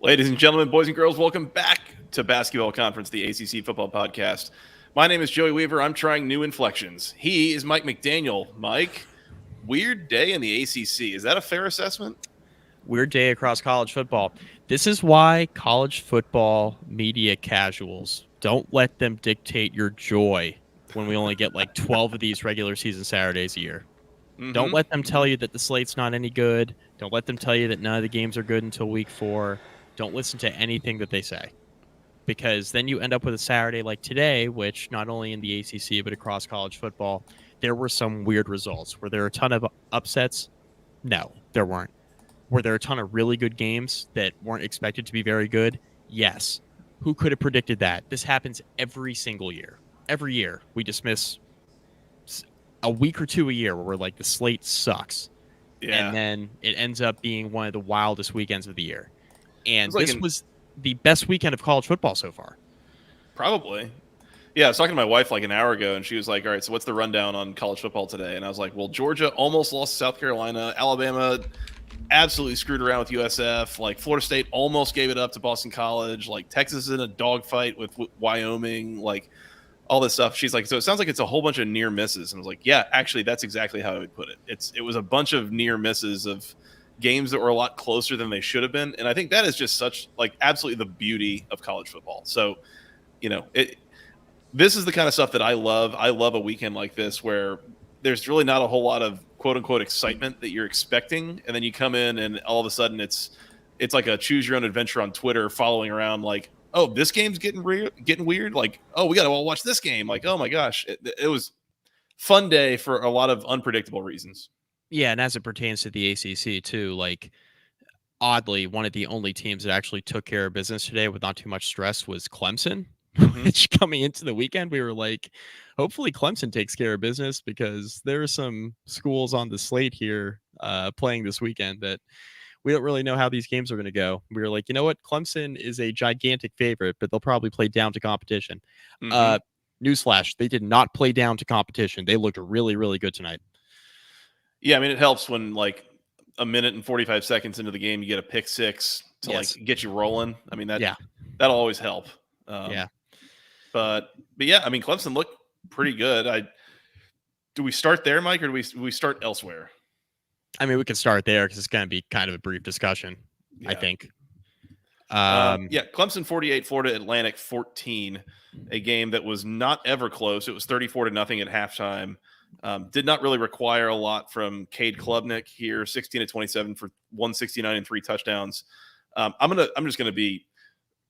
Ladies and gentlemen, boys and girls, welcome back to Basketball Conference, the ACC football podcast. My name is Joey Weaver. I'm trying new inflections. He is Mike McDaniel. Mike, weird day in the ACC. Is that a fair assessment? Weird day across college football. This is why college football media casuals don't let them dictate your joy when we only get like 12 of these regular season Saturdays a year. Don't let them tell you that the slate's not any good. Don't let them tell you that none of the games are good until week 4. Don't listen to anything that they say, because then you end up with a Saturday like today, which not only in the ACC but across college football, there were some weird results. Were there a ton of upsets? No, there weren't. Were there a ton of really good games that weren't expected to be very good? Yes. Who could have predicted that? This happens every single year. Every year we dismiss a week or two a year where we're like, the slate sucks. Yeah. And then it ends up being one of the wildest weekends of the year. And this was the best weekend of college football so far. Probably. Yeah, I was talking to my wife like an hour ago, and she was like, all right, so what's the rundown on college football today? And I was like, well, Georgia almost lost to South Carolina. Alabama absolutely screwed around with USF. Like, Florida State almost gave it up to Boston College. Like, Texas is in a dogfight with Wyoming. Like, all this stuff. She's like, so it sounds like it's a whole bunch of near misses. And I was like, yeah, actually, that's exactly how I would put it. It was a bunch of near misses of games that were a lot closer than they should have been. And I think that is just such, like, absolutely the beauty of college football. So, you know, this is the kind of stuff that I love. I love a weekend like this where there's really not a whole lot of quote unquote excitement that you're expecting. And then you come in and all of a sudden it's like a choose your own adventure on Twitter, following around like, oh, this game's getting weird. Like, oh, we got to all watch this game. Like, oh my gosh, it was fun day for a lot of unpredictable reasons. Yeah, and as it pertains to the ACC too, like, oddly, one of the only teams that actually took care of business today with not too much stress was Clemson, which coming into the weekend, we were like, hopefully Clemson takes care of business, because there are some schools on the slate here playing this weekend that we don't really know how these games are going to go. We were like, you know what? Clemson is a gigantic favorite, but they'll probably play down to competition. Newsflash, they did not play down to competition. They looked really, really good tonight. Yeah, I mean, it helps when like a minute and 45 seconds into the game, you get a pick six to like get you rolling. I mean, that'll always help. But yeah, I mean, Clemson looked pretty good. Do we start there, Mike, or do we start elsewhere? I mean, we can start there because it's going to be kind of a brief discussion, I think. Clemson 48, Florida Atlantic 14, a game that was not ever close. It was 34-0 at halftime. Did not really require a lot from Cade Klubnik here, 16-27 for 169 and 3 touchdowns. I'm just gonna be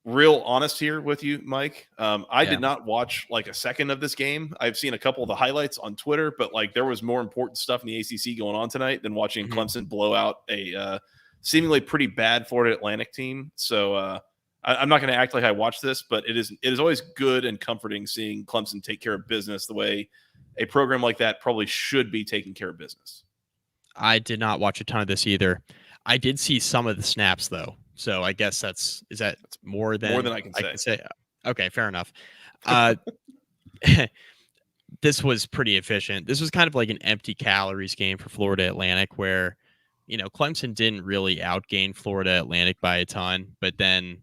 real honest here with you, Mike. I did not watch like a second of this game. I've seen a couple of the highlights on Twitter, but like there was more important stuff in the ACC going on tonight than watching Clemson blow out a seemingly pretty bad Florida Atlantic team. So I'm not going to act like I watched this, but it is always good and comforting seeing Clemson take care of business the way a program like that probably should be taking care of business. I did not watch a ton of this either. I did see some of the snaps though. So I guess that's more than I can say. Okay, fair enough. This was pretty efficient. This was kind of like an empty calories game for Florida Atlantic, where, you know, Clemson didn't really outgain Florida Atlantic by a ton, but then,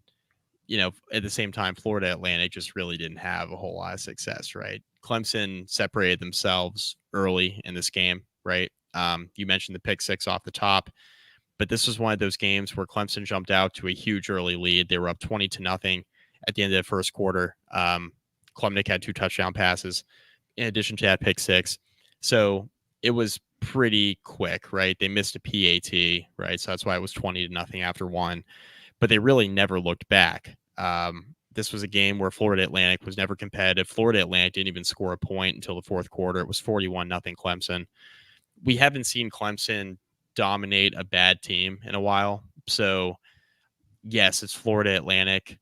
you know, at the same time, Florida Atlantic just really didn't have a whole lot of success, right? Clemson separated themselves early in this game, right? You mentioned the pick six off the top, but this was one of those games where Clemson jumped out to a huge early lead. They were up 20-0 at the end of the first quarter. Klubnik had 2 touchdown passes in addition to that pick six. So it was pretty quick, right? They missed a PAT, right? So that's why it was 20-0 after 1, but they really never looked back. This was a game where Florida Atlantic was never competitive. Florida Atlantic didn't even score a point until the fourth quarter. It was 41-0 Clemson. We haven't seen Clemson dominate a bad team in a while. So yes, it's Florida Atlantic.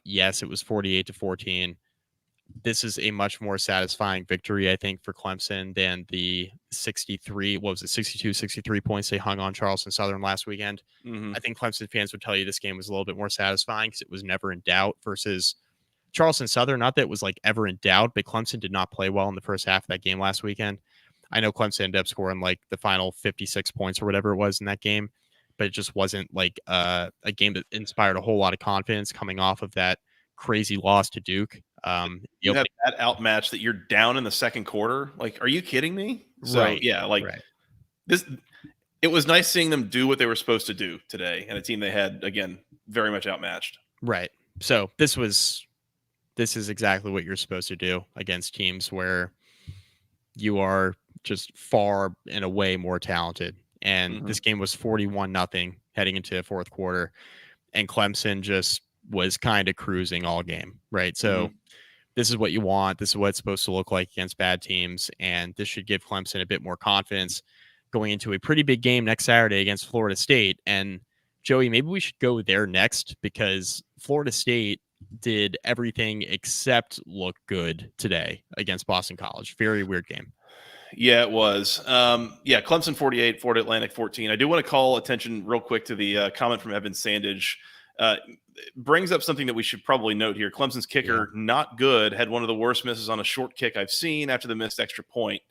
Yes, it was 48-14. This is a much more satisfying victory, I think, for Clemson than the 62, 63 points they hung on Charleston Southern last weekend. I think Clemson fans would tell you this game was a little bit more satisfying because it was never in doubt versus Charleston Southern. Not that it was like ever in doubt, but Clemson did not play well in the first half of that game last weekend. I know Clemson ended up scoring like the final 56 points or whatever it was in that game, but it just wasn't like a game that inspired a whole lot of confidence coming off of that crazy loss to Duke. You have that outmatch that you're down in the second quarter. Like, are you kidding me? So Right. yeah, like Right. this. It was nice seeing them do what they were supposed to do today, and a team they had again very much outmatched. Right. So this is exactly what you're supposed to do against teams where you are just far and away more talented. And this game was 41-0 heading into the fourth quarter, and Clemson just was kind of cruising all game, right? So this is what you want. This is what it's supposed to look like against bad teams, and this should give Clemson a bit more confidence going into a pretty big game next Saturday against Florida State. And Joey, maybe we should go there next, because Florida State did everything except look good today against Boston College. Very weird game. Yeah, it was. Clemson 48, Florida Atlantic 14. I do want to call attention real quick to the comment from Evan Sandage. Brings up something that we should probably note here. Clemson's kicker, not good, had one of the worst misses on a short kick I've seen after the missed extra point.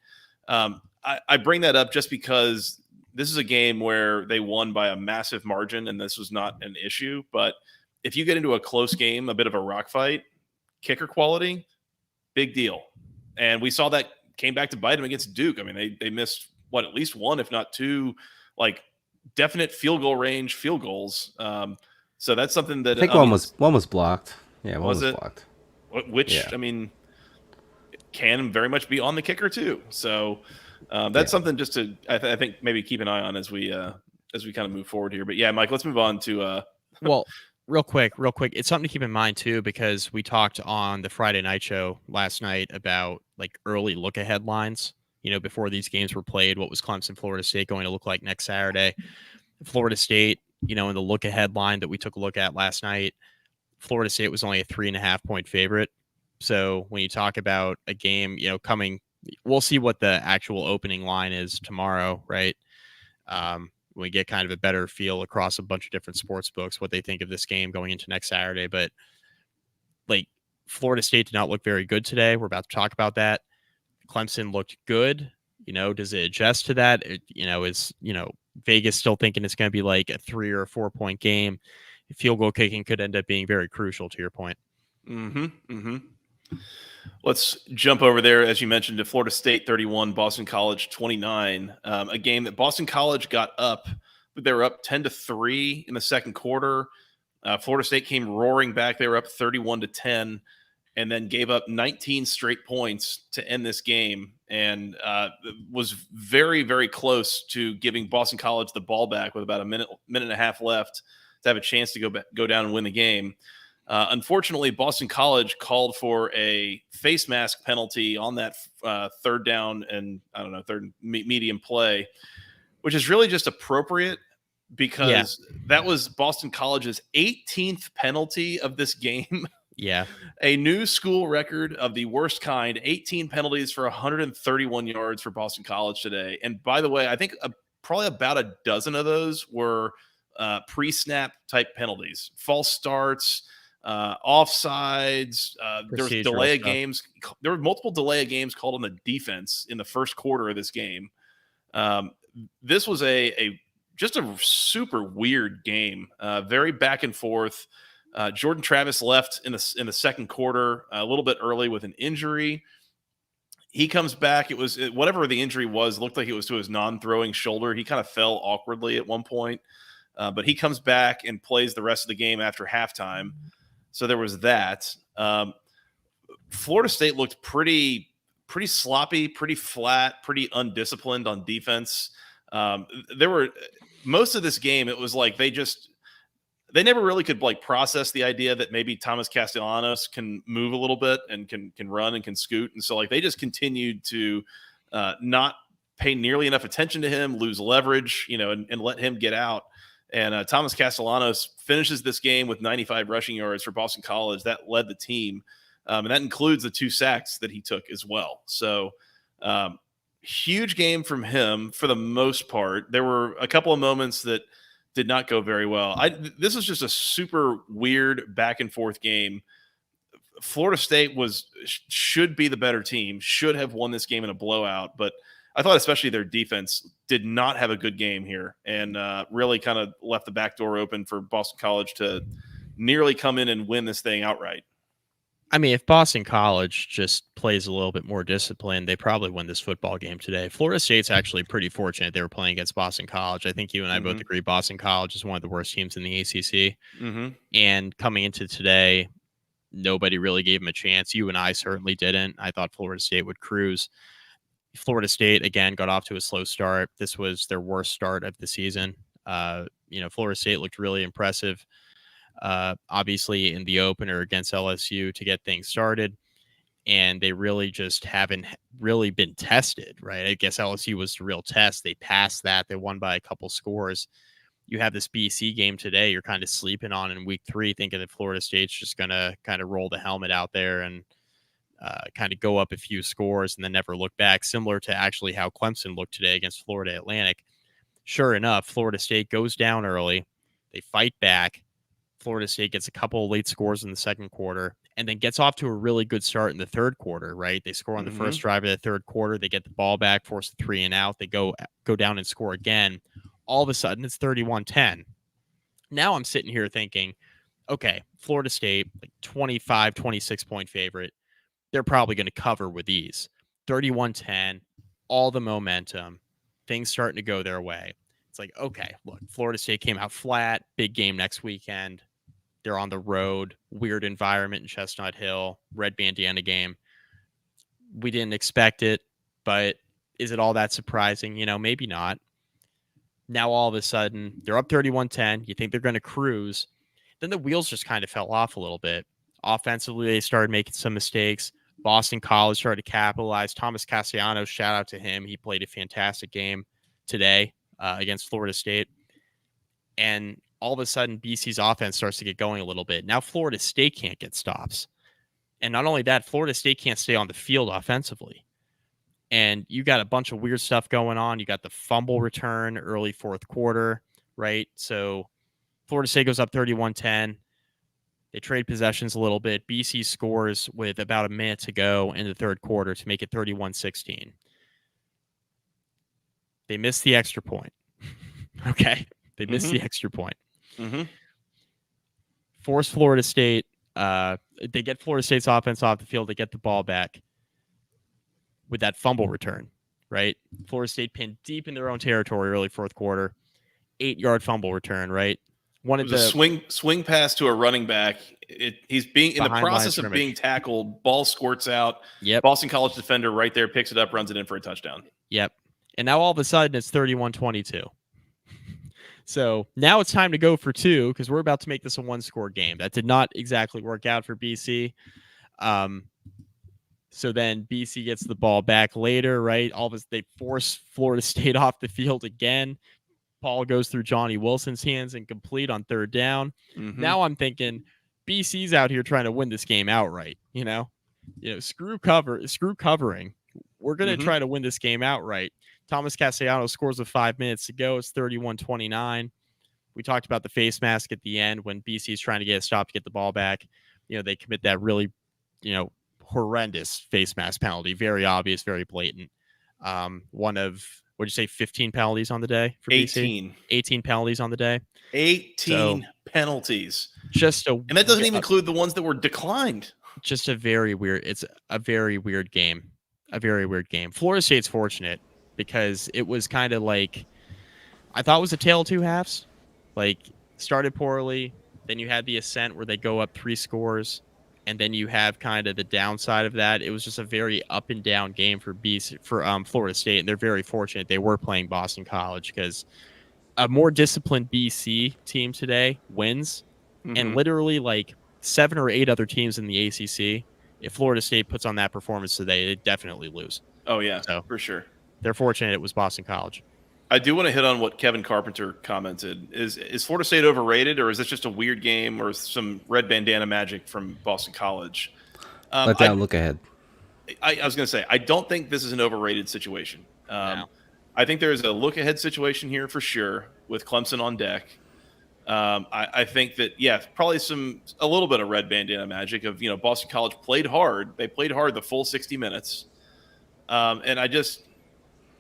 I bring that up just because this is a game where they won by a massive margin, and this was not an issue. But if you get into a close game, a bit of a rock fight, kicker quality, big deal. And we saw that came back to bite them against Duke. I mean, they missed at least one, if not two, like definite field goal range field goals. So that's something that I think one was blocked. Yeah, one was blocked. Which I mean, can very much be on the kicker too. So that's something just to I think maybe keep an eye on as we kind of move forward here. But yeah, Mike, let's move on to well. Real quick. It's something to keep in mind too, because we talked on the Friday night show last night about like early look ahead lines, before these games were played. What was Clemson, Florida State going to look like next Saturday? Florida State, in the look ahead line that we took a look at last night, Florida State was only a 3.5 point favorite. So when you talk about a game, coming, we'll see what the actual opening line is tomorrow, right? We get kind of a better feel across a bunch of different sports books, what they think of this game going into next Saturday. But like Florida State did not look very good today. We're about to talk about that. Clemson looked good. Does it adjust to that? Is Vegas still thinking it's going to be like a 3 or 4 point game? Field goal kicking could end up being very crucial to your point. Let's jump over there, as you mentioned, to Florida State 31, Boston College 29. A game that Boston College got up, but they were up 10-3 in the second quarter. Florida State came roaring back. They were up 31-10, and then gave up 19 straight points to end this game, and was very, very close to giving Boston College the ball back with about a minute and a half left to have a chance to go down and win the game. Unfortunately, Boston College called for a face mask penalty on that third down and third medium play, which is really just appropriate because that was Boston College's 18th penalty of this game. Yeah. A new school record of the worst kind, 18 penalties for 131 yards for Boston College today. And by the way, I think probably about a dozen of those were pre-snap type penalties, false starts, offsides. There was delay of games. There were multiple delay of games called on the defense in the first quarter of this game. This was just a super weird game. Very back and forth. Jordan Travis left in the second quarter a little bit early with an injury. He comes back. It was whatever the injury was. Looked like it was to his non-throwing shoulder. He kind of fell awkwardly at one point, but he comes back and plays the rest of the game after halftime. So there was that. Florida State looked pretty sloppy, pretty flat, pretty undisciplined on defense. There were most of this game. It was like they never really could process the idea that maybe Thomas Castellanos can move a little bit and can run and can scoot. And so they just continued to not pay nearly enough attention to him, lose leverage, and let him get out. And Thomas Castellanos finishes this game with 95 rushing yards for Boston College. That led the team. And that includes the 2 sacks that he took as well. So huge game from him for the most part. There were a couple of moments that did not go very well. This was just a super weird back and forth game. Florida State should be the better team, should have won this game in a blowout, but I thought especially their defense did not have a good game here, and really kind of left the back door open for Boston College to nearly come in and win this thing outright. I mean, if Boston College just plays a little bit more disciplined, they probably win this football game today. Florida State's actually pretty fortunate they were playing against Boston College. I think you and I both agree Boston College is one of the worst teams in the ACC. And coming into today, nobody really gave them a chance. You and I certainly didn't. I thought Florida State would cruise. Florida State, again, got off to a slow start. This was their worst start of the season. Florida State looked really impressive. Obviously in the opener against LSU to get things started, and they really just haven't really been tested, right? I guess LSU was the real test. They passed that. They won by a couple scores. You have this BC game today you're kind of sleeping on in week 3, thinking that Florida State's just going to kind of roll the helmet out there and kind of go up a few scores and then never look back, similar to actually how Clemson looked today against Florida Atlantic. Sure enough, Florida State goes down early. They fight back. Florida State gets a couple of late scores in the second quarter and then gets off to a really good start in the third quarter, right? They score on the first drive of the third quarter. They get the ball back, force the 3 and out. They go down and score again. All of a sudden, it's 31-10. Now I'm sitting here thinking, okay, Florida State, like 25, 26-point favorite. They're probably going to cover with ease. 31-10, all the momentum, things starting to go their way. It's like, okay, look, Florida State came out flat, big game next weekend. They're on the road, weird environment in Chestnut Hill, red bandana game. We didn't expect it, but is it all that surprising? Maybe not. Now, all of a sudden, they're up 31-10. You think they're going to cruise. Then the wheels just kind of fell off a little bit. Offensively, they started making some mistakes. Boston College started to capitalize. Thomas Castellanos, shout out to him. He played a fantastic game today against Florida State. And all of a sudden, BC's offense starts to get going a little bit. Now, Florida State can't get stops. And not only that, Florida State can't stay on the field offensively. And you got a bunch of weird stuff going on. You got the fumble return early fourth quarter, right? So Florida State goes up 31-10. They trade possessions a little bit. BC scores with about a minute to go in the third quarter to make it 31-16. They missed the extra point. Okay? They missed the extra point. Force Florida State. They get Florida State's offense off the field. They get the ball back with that fumble return, right? Florida State pinned deep in their own territory early fourth quarter. 8-yard fumble return, right? It was a swing pass to a running back. He's being in the process of being tackled. Ball squirts out. Yep. Boston College defender right there picks it up, runs it in for a touchdown. Yep. And now all of a sudden it's 31-22. So now it's time to go for 2 because we're about to make this a 1-score game. That did not exactly work out for BC. So then BC gets the ball back later, right? They force Florida State off the field again. Paul goes through Johnny Wilson's hands and complete on third down. Now I'm thinking BC's out here trying to win this game outright. Screw covering. We're going to try to win this game outright. Thomas Castellanos scores with 5 minutes to go. It's 31-29. We talked about the face mask at the end when BC's trying to get a stop to get the ball back. They commit that really, horrendous face mask penalty. Very obvious, very blatant. One of, what'd you say, 15 penalties on the day for 18. BC? 18 penalties on the day. 18 penalties. And that doesn't even include the ones that were declined. Just it's a very weird game. A very weird game. Florida State's fortunate because it was kind of like, I thought it was a tale of 2 halves. Like, started poorly, then you had the ascent where they go up 3 scores, and then you have kind of the downside of that. It was just a very up and down game for Florida State, and they're very fortunate they were playing Boston College because a more disciplined BC team today wins, and literally like 7 or 8 other teams in the ACC, if Florida State puts on that performance today, they definitely lose. Oh, yeah, so for sure. They're fortunate it was Boston College. I do want to hit on what Kevin Carpenter commented. Is Florida State overrated, or is this just a weird game or some red bandana magic from Boston College? Let that look ahead. I was going to say, I don't think this is an overrated situation. No. I think there is a look ahead situation here for sure with Clemson on deck. I think that, probably a little bit of red bandana magic of, Boston College played hard. They played hard the full 60 minutes. And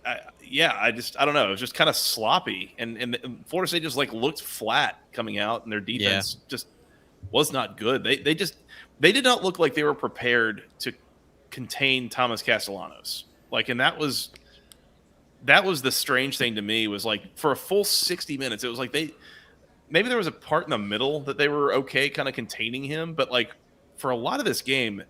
I don't know. It was just kind of sloppy, and Florida State just like looked flat coming out, and their defense just was not good. They did not look like they were prepared to contain Thomas Castellanos. Like, and that was the strange thing to me, was like for a full 60 minutes, it was like maybe there was a part in the middle that they were okay kind of containing him, but like for a lot of this game,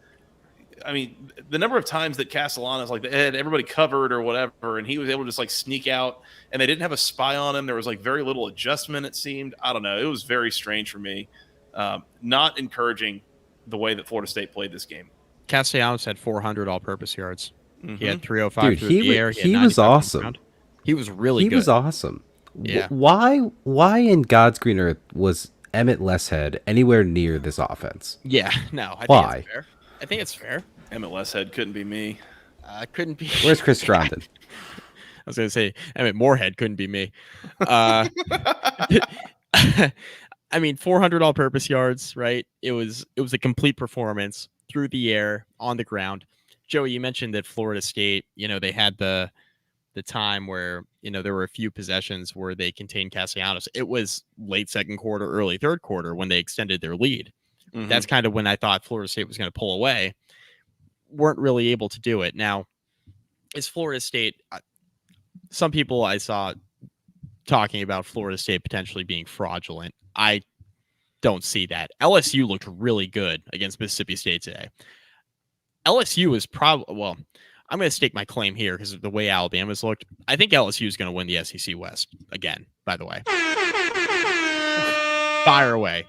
I mean, the number of times that Castellanos, like, they had everybody covered or whatever, and he was able to just like sneak out, and they didn't have a spy on him. There was like very little adjustment, it seemed. I don't know. It was very strange for me. Not encouraging the way that Florida State played this game. Castellanos had 400 all-purpose yards. Mm-hmm. He had 305 through the air. He was awesome. He was really good. He was awesome. Yeah. Why in God's green earth was Emmett Lesshead anywhere near this offense? Yeah, no. Why? I think it's fair. Emmett Lesshead couldn't be me. Couldn't be. Where's Chris Strondon? I was going to say Emmett Moorhead couldn't be me. I mean, 400 all-purpose yards, right? It was a complete performance through the air, on the ground. Joey, you mentioned that Florida State, they had the time where, there were a few possessions where they contained Castellanos. It was late second quarter, early third quarter when they extended their lead. Mm-hmm. That's kind of when I thought Florida State was going to pull away. Weren't really able to do it. Now, is Florida State, some people I saw talking about Florida State potentially being fraudulent. I don't see that. LSU looked really good against Mississippi State today. LSU is probably, well, I'm going to stake my claim here because of the way Alabama's looked. I think LSU is going to win the SEC West again, by the way. Fire away.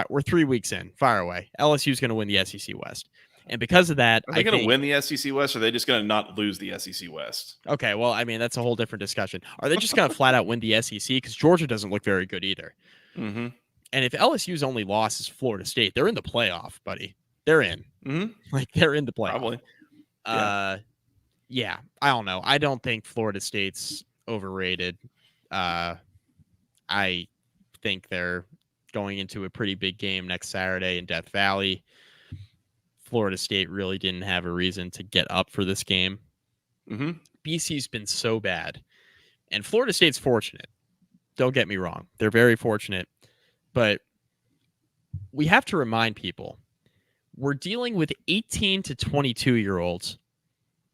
We're 3 weeks in. Fire away. LSU is going to win the SEC West. And because of that, are they going to win the SEC West, or are they just going to not lose the SEC West? Okay, well, I mean, that's a whole different discussion. Are they just going to flat out win the SEC? Because Georgia doesn't look very good either. Mm-hmm. And if LSU's only loss is Florida State, they're in the playoff, buddy. They're in. Mm-hmm. Like, they're in the playoff. Probably. Yeah, I don't know. I don't think Florida State's overrated. I think they're going into a pretty big game next Saturday in Death Valley. Florida State really didn't have a reason to get up for this game. Mm-hmm. BC's been so bad. And Florida State's fortunate. Don't get me wrong. They're very fortunate. But we have to remind people, we're dealing with 18 to 22-year-olds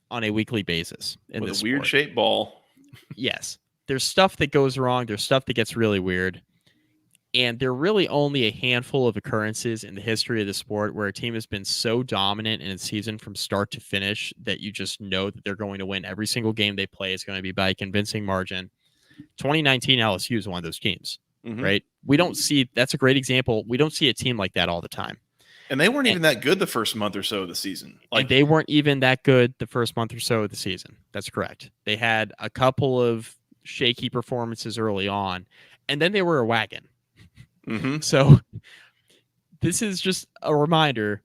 on a weekly basis in with this a weird-shaped ball. Yes. There's stuff that goes wrong. There's stuff that gets really weird. And there are really only a handful of occurrences in the history of the sport where a team has been so dominant in its season from start to finish that you just know that they're going to win every single game they play. Is going to be by a convincing margin. 2019 LSU is one of those teams, right? We don't see, that's a great example. We don't see a team like that all the time. And they weren't even that good the first month or so of the season. And they weren't even that good the first month or so of the season. That's correct. They had a couple of shaky performances early on, and then they were a wagon. Mm-hmm. So this is just a reminder.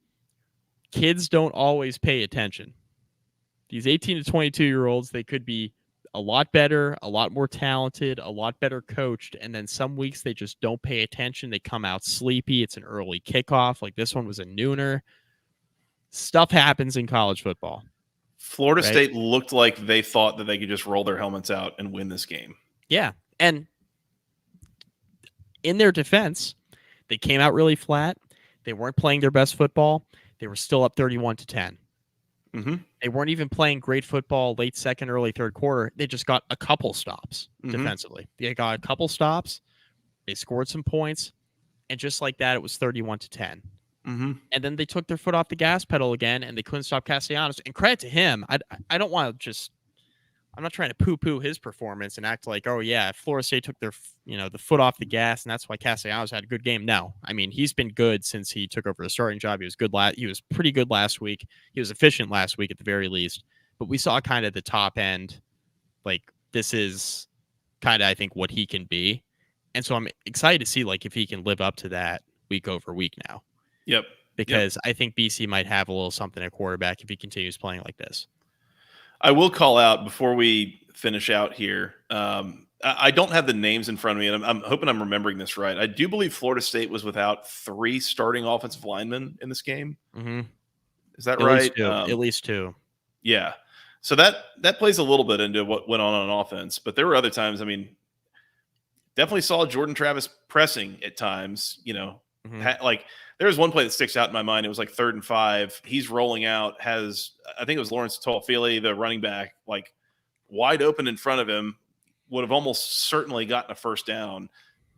Kids don't always pay attention. These 18 to 22-year-olds, they could be a lot better, a lot more talented, a lot better coached. And then some weeks they just don't pay attention. They come out sleepy. It's an early kickoff. Like this one was a nooner. Stuff happens in college football. Florida State looked like they thought that they could just roll their helmets out and win this game. Yeah. And in their defense, they came out really flat. They weren't playing their best football. They were still up 31-10. Mm-hmm. They weren't even playing great football late second, early third quarter. They just got a couple stops defensively. They got a couple stops. They scored some points. And just like that, it was 31-10. Mm-hmm. And then they took their foot off the gas pedal again, and they couldn't stop Castellanos. And credit to him. I don't want to just... I'm not trying to poo-poo his performance and act like, oh, yeah, Florida State took their, the foot off the gas, and that's why Castellanos had a good game. No. I mean, he's been good since he took over the starting job. He was good. He was pretty good last week. He was efficient last week at the very least. But we saw kind of the top end. Like, this is kind of, I think, what he can be. And so I'm excited to see, like, if he can live up to that week over week now. Yep. Because I think BC might have a little something at quarterback if he continues playing like this. I will call out before we finish out here. I don't have the names in front of me, and I'm hoping I'm remembering this right. I do believe Florida State was without 3 starting offensive linemen in this game. Mm-hmm. Is that right? At least two. Yeah. So that plays a little bit into what went on offense, but there were other times. I mean, definitely saw Jordan Travis pressing at times. Like there was one play that sticks out in my mind. It was like 3rd and 5. He's rolling out, I think it was Lawrence Toafili, the running back, like wide open in front of him, would have almost certainly gotten a first down,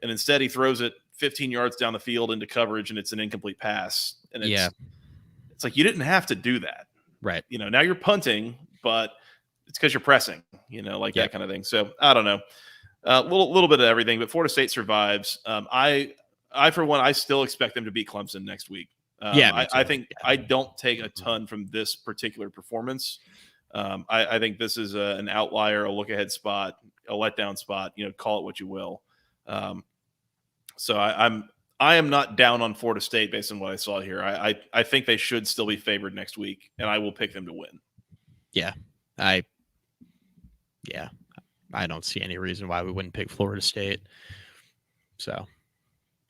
and instead he throws it 15 yards down the field into coverage, and it's an incomplete pass. And it's like you didn't have to do that, right? Now you're punting, but it's because you're pressing, that kind of thing. So I don't know, a little bit of everything. But Florida State survives. I for one, I still expect them to beat Clemson next week. I think I don't take a ton from this particular performance. I think this is an outlier, a look ahead spot, a letdown spot. Call it what you will. So I am not down on Florida State based on what I saw here. I think they should still be favored next week, and I will pick them to win. I don't see any reason why we wouldn't pick Florida State. So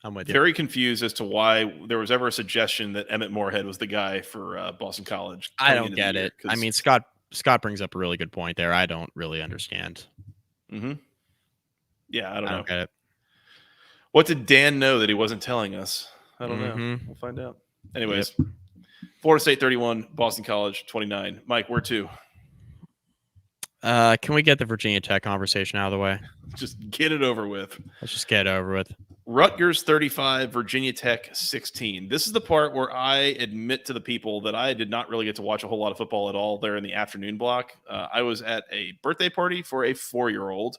I'm with you. Very confused as to why there was ever a suggestion that Emmett Moorhead was the guy for Boston College. I don't get it. I mean, Scott brings up a really good point there. I don't really understand. Mm-hmm. Yeah, I don't get it. What did Dan know that he wasn't telling us? I don't know. We'll find out. Anyways, Florida State 31, Boston College 29. Mike, where to? Can we get the Virginia Tech conversation out of the way? Just get it over with. Let's just get it over with. Rutgers 35, Virginia Tech 16. This is the part where I admit to the people that I did not really get to watch a whole lot of football at all there in the afternoon block. I was at a birthday party for a 4-year-old,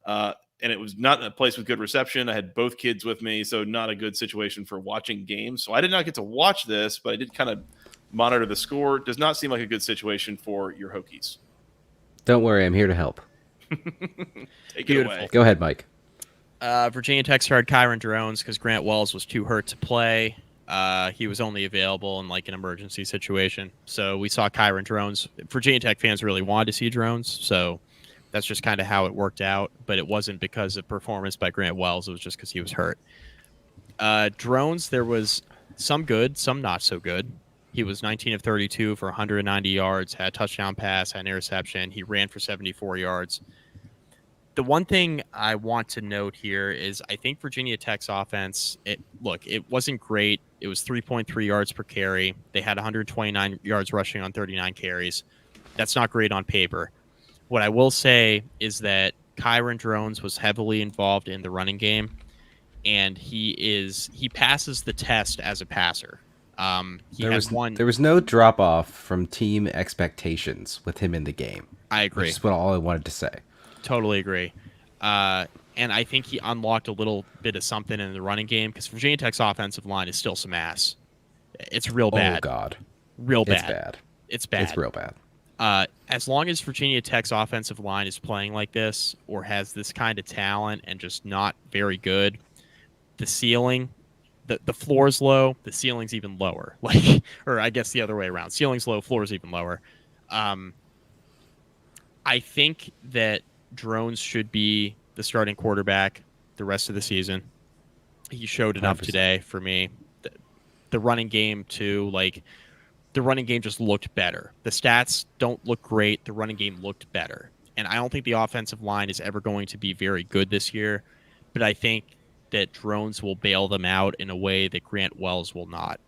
and it was not a place with good reception. I had both kids with me, so not a good situation for watching games. So I did not get to watch this, but I did kind of monitor the score. Does not seem like a good situation for your Hokies. Don't worry, I'm here to help. Take it away. Go ahead, Mike. Virginia Tech started Kyron Drones because Grant Wells was too hurt to play. He was only available in like an emergency situation. So we saw Kyron Drones. Virginia Tech fans really wanted to see Drones, so that's just kind of how it worked out. But it wasn't because of performance by Grant Wells. It was just because he was hurt. Drones, there was some good, some not so good. He was 19 of 32 for 190 yards, had a touchdown pass, had an interception. He ran for 74 yards. The one thing I want to note here is I think Virginia Tech's offense, it wasn't great. It was 3.3 yards per carry. They had 129 yards rushing on 39 carries. That's not great on paper. What I will say is that Kyron Drones was heavily involved in the running game, and he passes the test as a passer. There was no drop off from team expectations with him in the game. I agree. That's all I wanted to say. Totally agree. And I think he unlocked a little bit of something in the running game because Virginia Tech's offensive line is still some ass. It's real bad. Oh, God. Real bad. It's bad. It's bad. It's real bad. As long as Virginia Tech's offensive line is playing like this or has this kind of talent and just not very good, the ceiling, the floor's low, the ceiling's even lower. Or I guess the other way around. Ceiling's low, floor's even lower. I think that Drones should be the starting quarterback the rest of the season. He showed enough 100%. today for me. The running game too, the running game just looked better. The stats don't look great. The running game looked better. And I don't think the offensive line is ever going to be very good this year, but I think that Drones will bail them out in a way that Grant Wells will not.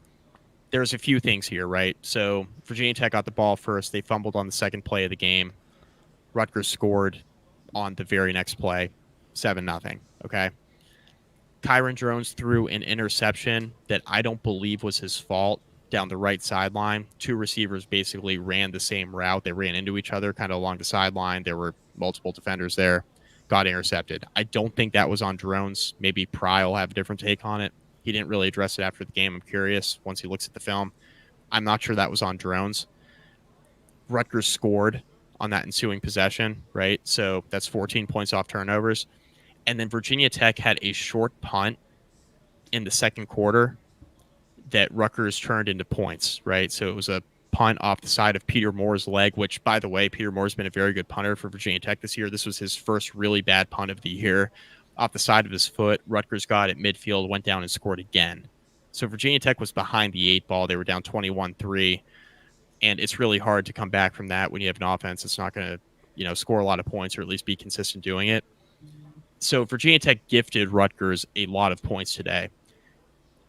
There's a few things here, right? So Virginia Tech got the ball first. They fumbled on the second play of the game. Rutgers scored on the very next play, 7-0. Okay. Kyron Drones threw an interception that I don't believe was his fault down the right sideline. Two receivers basically ran the same route. They ran into each other kind of along the sideline. There were multiple defenders there. Got intercepted. I don't think that was on Drones. Maybe Pry will have a different take on it. He didn't really address it after the game. I'm curious once he looks at the film. I'm not sure that was on Drones. Rutgers scored on that ensuing possession, right? So that's 14 points off turnovers. And then Virginia Tech had a short punt in the second quarter that Rutgers turned into points, right? So it was a punt off the side of Peter Moore's leg, which, by the way, Peter Moore's been a very good punter for Virginia Tech this year. This was his first really bad punt of the year. Off the side of his foot, Rutgers got it midfield, went down and scored again. So Virginia Tech was behind the 8 ball. They were down 21-3. And it's really hard to come back from that when you have an offense that's not going to, score a lot of points or at least be consistent doing it. So Virginia Tech gifted Rutgers a lot of points today.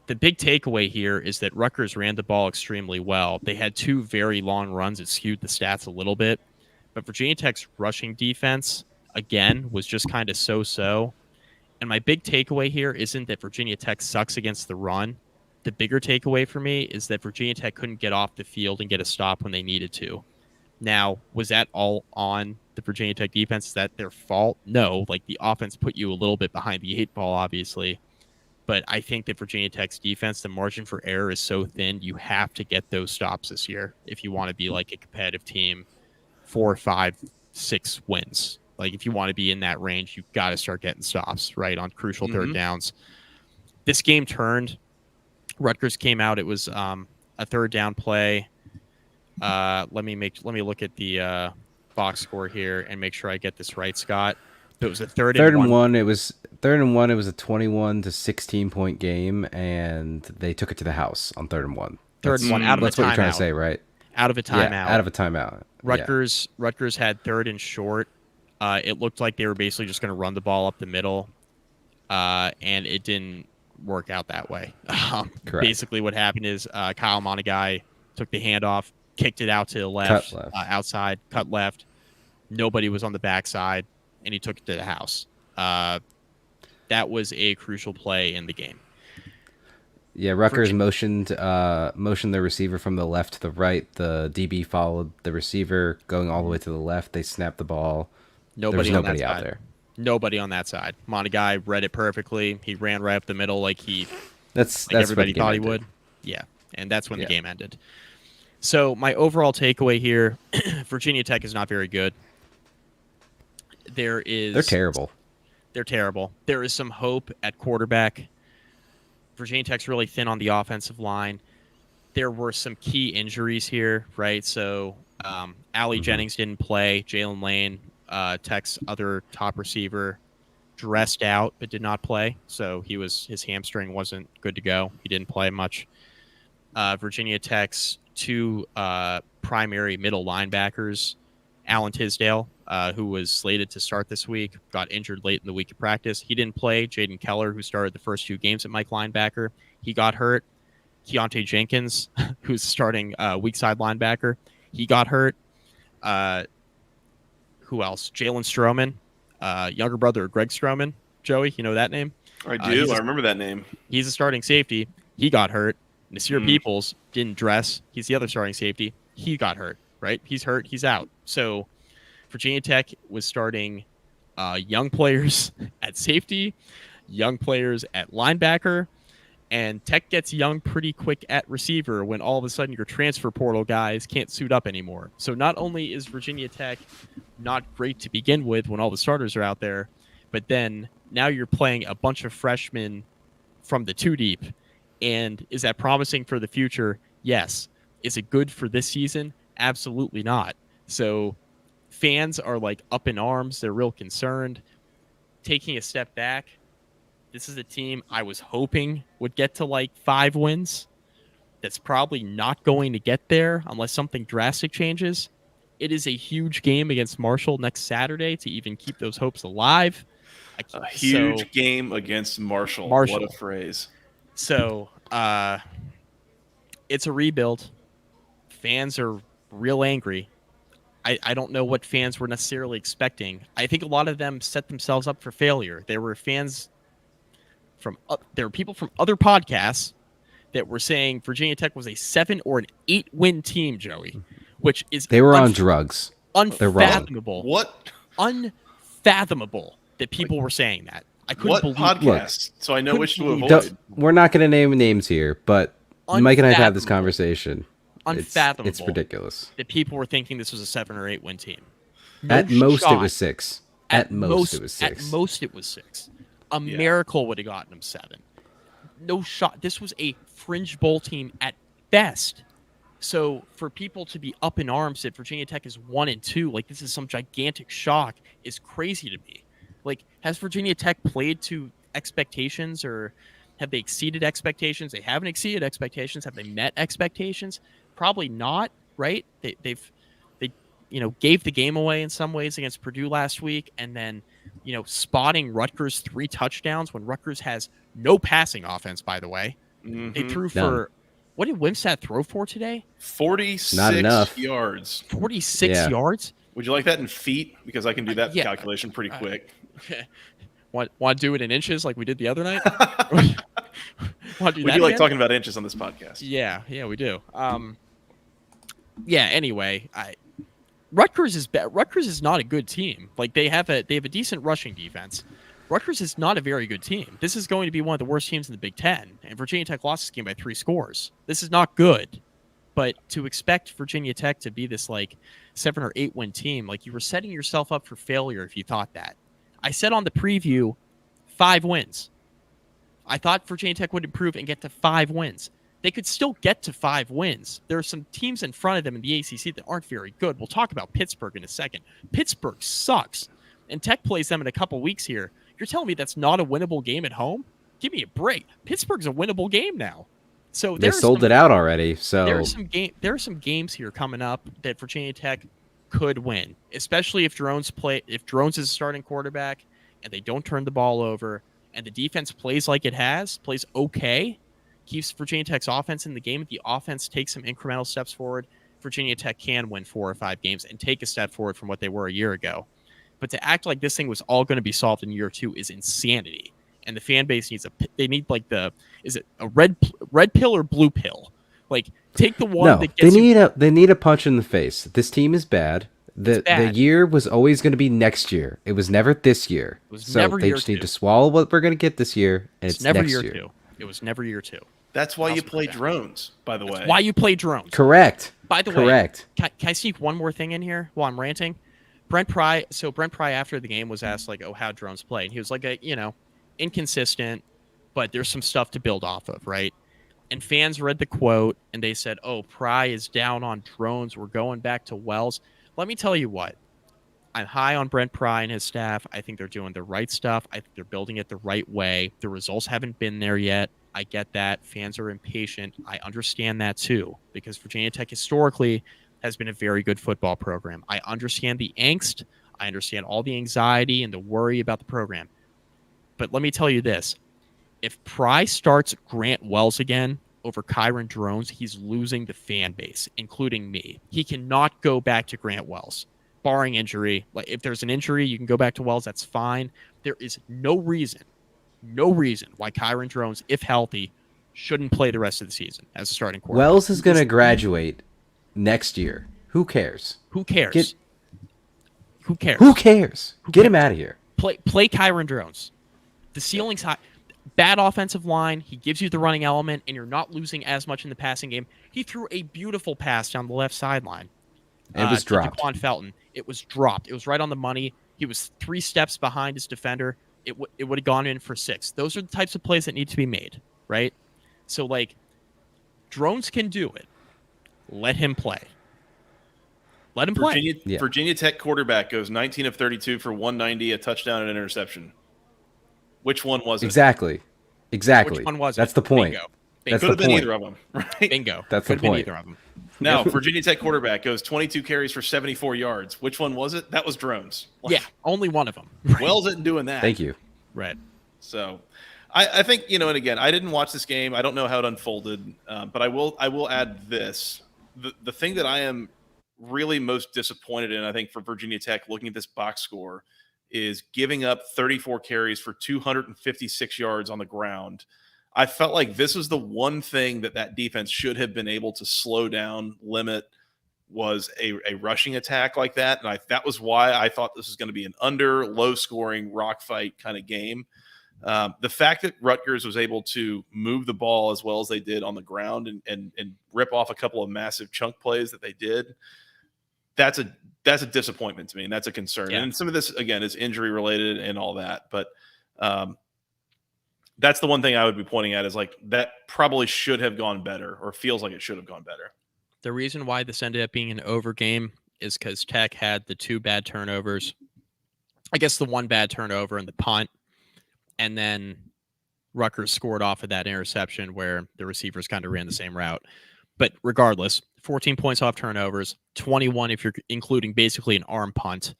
The big takeaway here is that Rutgers ran the ball extremely well. They had 2 very long runs that skewed the stats a little bit. But Virginia Tech's rushing defense, again, was just kind of so-so. And my big takeaway here isn't that Virginia Tech sucks against the run. The bigger takeaway for me is that Virginia Tech couldn't get off the field and get a stop when they needed to. Now, was that all on the Virginia Tech defense? Is that their fault? No. Like, the offense put you a little bit behind the 8 ball, obviously. But I think that Virginia Tech's defense, the margin for error is so thin, you have to get those stops this year if you want to be like a competitive team, 4, 5, 6 wins. Like, if you want to be in that range, you've got to start getting stops, right, on crucial third downs. This game turned. Rutgers came out. It was a third down play. Let me look at the box score here and make sure I get this right, Scott. It was a third and one. It was third and one. It was a 21-16 point game, and they took it to the house on 3rd and 1. Third and 1 out of a timeout. That's what you're trying to say, right? Out of a timeout. Yeah, out of a timeout. Rutgers had 3rd and short. It looked like they were basically just going to run the ball up the middle, and it didn't work out that way. Correct. Basically, what happened is Kyle Monagai took the handoff, kicked it out to the left, outside, cut left. Nobody was on the backside, and he took it to the house. That was a crucial play in the game. Yeah, Rutgers motioned the receiver from the left to the right. The DB followed the receiver going all the way to the left. They snapped the ball. Nobody out there. Nobody on that side. Monagai read it perfectly. He ran right up the middle like that's everybody thought he would. Yeah, and that's when the game ended. So my overall takeaway here, Virginia Tech is not very good. They're terrible. They're terrible. There is some hope at quarterback. Virginia Tech's really thin on the offensive line. There were some key injuries here, right? So Allie Jennings didn't play. Jalen Lane, Tech's other top receiver, dressed out but did not play. So his hamstring wasn't good to go. He didn't play much. Virginia Tech's 2 primary middle linebackers, Alan Tisdale, who was slated to start this week, got injured late in the week of practice. He didn't play. Jaden Keller, who started the first 2 games at Mike linebacker, he got hurt. Keontae Jenkins, who's starting weak side linebacker, he got hurt. Who else? Jalen Stroman, younger brother of Greg Stroman. Joey, you know that name? I do. I remember that name. He's a starting safety. He got hurt. Nasir Peoples didn't dress. He's the other starting safety. He got hurt, right? He's hurt. He's out. So Virginia Tech was starting young players at safety, young players at linebacker, and Tech gets young pretty quick at receiver when all of a sudden your transfer portal guys can't suit up anymore. So not only is Virginia Tech not great to begin with when all the starters are out there, but then now you're playing a bunch of freshmen from the 2 deep. And is that promising for the future? Yes. Is it good for this season? Absolutely not. So fans are like up in arms. They're real concerned. Taking a step back, this is a team I was hoping would get to like 5 wins. That's probably not going to get there unless something drastic changes. It is a huge game against Marshall next Saturday to even keep those hopes alive. A huge game against Marshall. What a phrase. So it's a rebuild. Fans are real angry. I don't know what fans were necessarily expecting. I think a lot of them set themselves up for failure. There were people from other podcasts that were saying Virginia Tech was a 7 or an 8 win team, Joey, which is they were on drugs. Unfathomable. What? Unfathomable that people were saying that. I couldn't believe podcast? So I know which to avoid. We're not going to name names here, but Mike and I have had this conversation. Unfathomable. It's ridiculous that people were thinking this was a 7 or 8 win team. At most, it was 6. At most, it was 6. At most, it was 6. A miracle would have gotten them 7. No shot. This was a fringe bowl team at best. So for people to be up in arms that Virginia Tech is 1 and 2, like this is some gigantic shock, is crazy to me. Like, has Virginia Tech played to expectations, or have they exceeded expectations? They haven't exceeded expectations. Have they met expectations? Probably not, right? They gave the game away in some ways against Purdue last week, and then spotting Rutgers 3 touchdowns when Rutgers has no passing offense. By the way, they threw for what did Wimsatt throw for today? 46 Not enough. yards. 46 yards. Would you like that in feet? Because I can do that calculation pretty quick. Want to do it in inches like we did the other night? We do like talking about inches on this podcast. Yeah, we do. Anyway, Rutgers is not a good team. Like they have a decent rushing defense. Rutgers is not a very good team. This is going to be one of the worst teams in the Big Ten, and Virginia Tech lost this game by 3 scores. This is not good. But to expect Virginia Tech to be this 7 or 8 win team, you were setting yourself up for failure if you thought that. I said on the preview, 5 wins. I thought Virginia Tech would improve and get to 5 wins. They could still get to 5 wins. There are some teams in front of them in the ACC that aren't very good. We'll talk about Pittsburgh in a second. Pittsburgh sucks, and Tech plays them in a couple weeks here. You're telling me that's not a winnable game at home? Give me a break. Pittsburgh's a winnable game now. So they sold it out already. So there are some games here coming up that Virginia Tech could win, especially if Drones is a starting quarterback and they don't turn the ball over and the defense plays like it has, plays okay, keeps Virginia Tech's offense in the game. If the offense takes some incremental steps forward, Virginia Tech can win 4 or 5 games and take a step forward from what they were a year ago. But to act like this thing was all going to be solved in year 2 is insanity. And the fan base needs is it a red pill or blue pill? Take the one that gets they need a punch in the face. This team is bad. The year was always going to be next year. It was never this year. They just need to swallow what we're going to get this year, and it's never next year year. 2. It was never year 2. That's why you play drones, by the way. That's why you play drones. Correct. By the way, can I sneak one more thing in here while I'm ranting? Brent Pry after the game was asked how drones play, and he was inconsistent, but there's some stuff to build off of, right? And fans read the quote and they said, "Oh, Pry is down on drones. We're going back to Wells." Let me tell you what. I'm high on Brent Pry and his staff. I think they're doing the right stuff. I think they're building it the right way. The results haven't been there yet. I get that. Fans are impatient. I understand that too, because Virginia Tech historically has been a very good football program. I understand the angst. I understand all the anxiety and the worry about the program. But let me tell you this. If Pry starts Grant Wells again over Kyron Drones, he's losing the fan base, including me. He cannot go back to Grant Wells, barring injury. If there's an injury, you can go back to Wells. That's fine. There is no reason why Kyron Drones, if healthy, shouldn't play the rest of the season as a starting quarterback. Wells is going to graduate next year. Who cares? Who cares? Who cares? Who cares? Get him out of here. Play Kyron Drones. The ceiling's high. Bad offensive line. He gives you the running element, and you're not losing as much in the passing game. He threw a beautiful pass down the left sideline. It was dropped. To Daquan Felton. It was dropped. It was right on the money. He was 3 steps behind his defender. It would have gone in for 6. Those are the types of plays that need to be made, right? So, Drones can do it. Let him play. Let him play. Virginia Tech quarterback goes 19 of 32 for 190, a touchdown and an interception. Which one was it? Exactly. Which one was it? That's the point. Bingo. That's Could have the been point. either of them, right? Bingo. That's Could the have point. been either of them. Now, Virginia Tech quarterback goes 22 carries for 74 yards. Which one was it? That was Drones. Yeah, only one of them. Wells isn't doing that. Thank you. Right. So, I think, and again, I didn't watch this game. I don't know how it unfolded, but I will add this. The thing that I am really most disappointed in, I think, for Virginia Tech, looking at this box score, is giving up 34 carries for 256 yards on the ground. I felt like this was the one thing that defense should have been able to slow down, limit, was a rushing attack like that. And that was why I thought this was going to be an low-scoring rock fight kind of game. The fact that Rutgers was able to move the ball as well as they did on the ground and rip off a couple of massive chunk plays that they did, that's a disappointment to me, and that's a concern. Yeah. And some of this, again, is injury related and all that. But that's the one thing I would be pointing at, is that probably should have gone better, or feels like it should have gone better. The reason why this ended up being an over game is because Tech had the 2 bad turnovers. I guess the 1 bad turnover and the punt. And then Rutgers scored off of that interception where the receivers kind of ran the same route. But regardless, 14 points off turnovers, 21 if you're including basically an arm punt,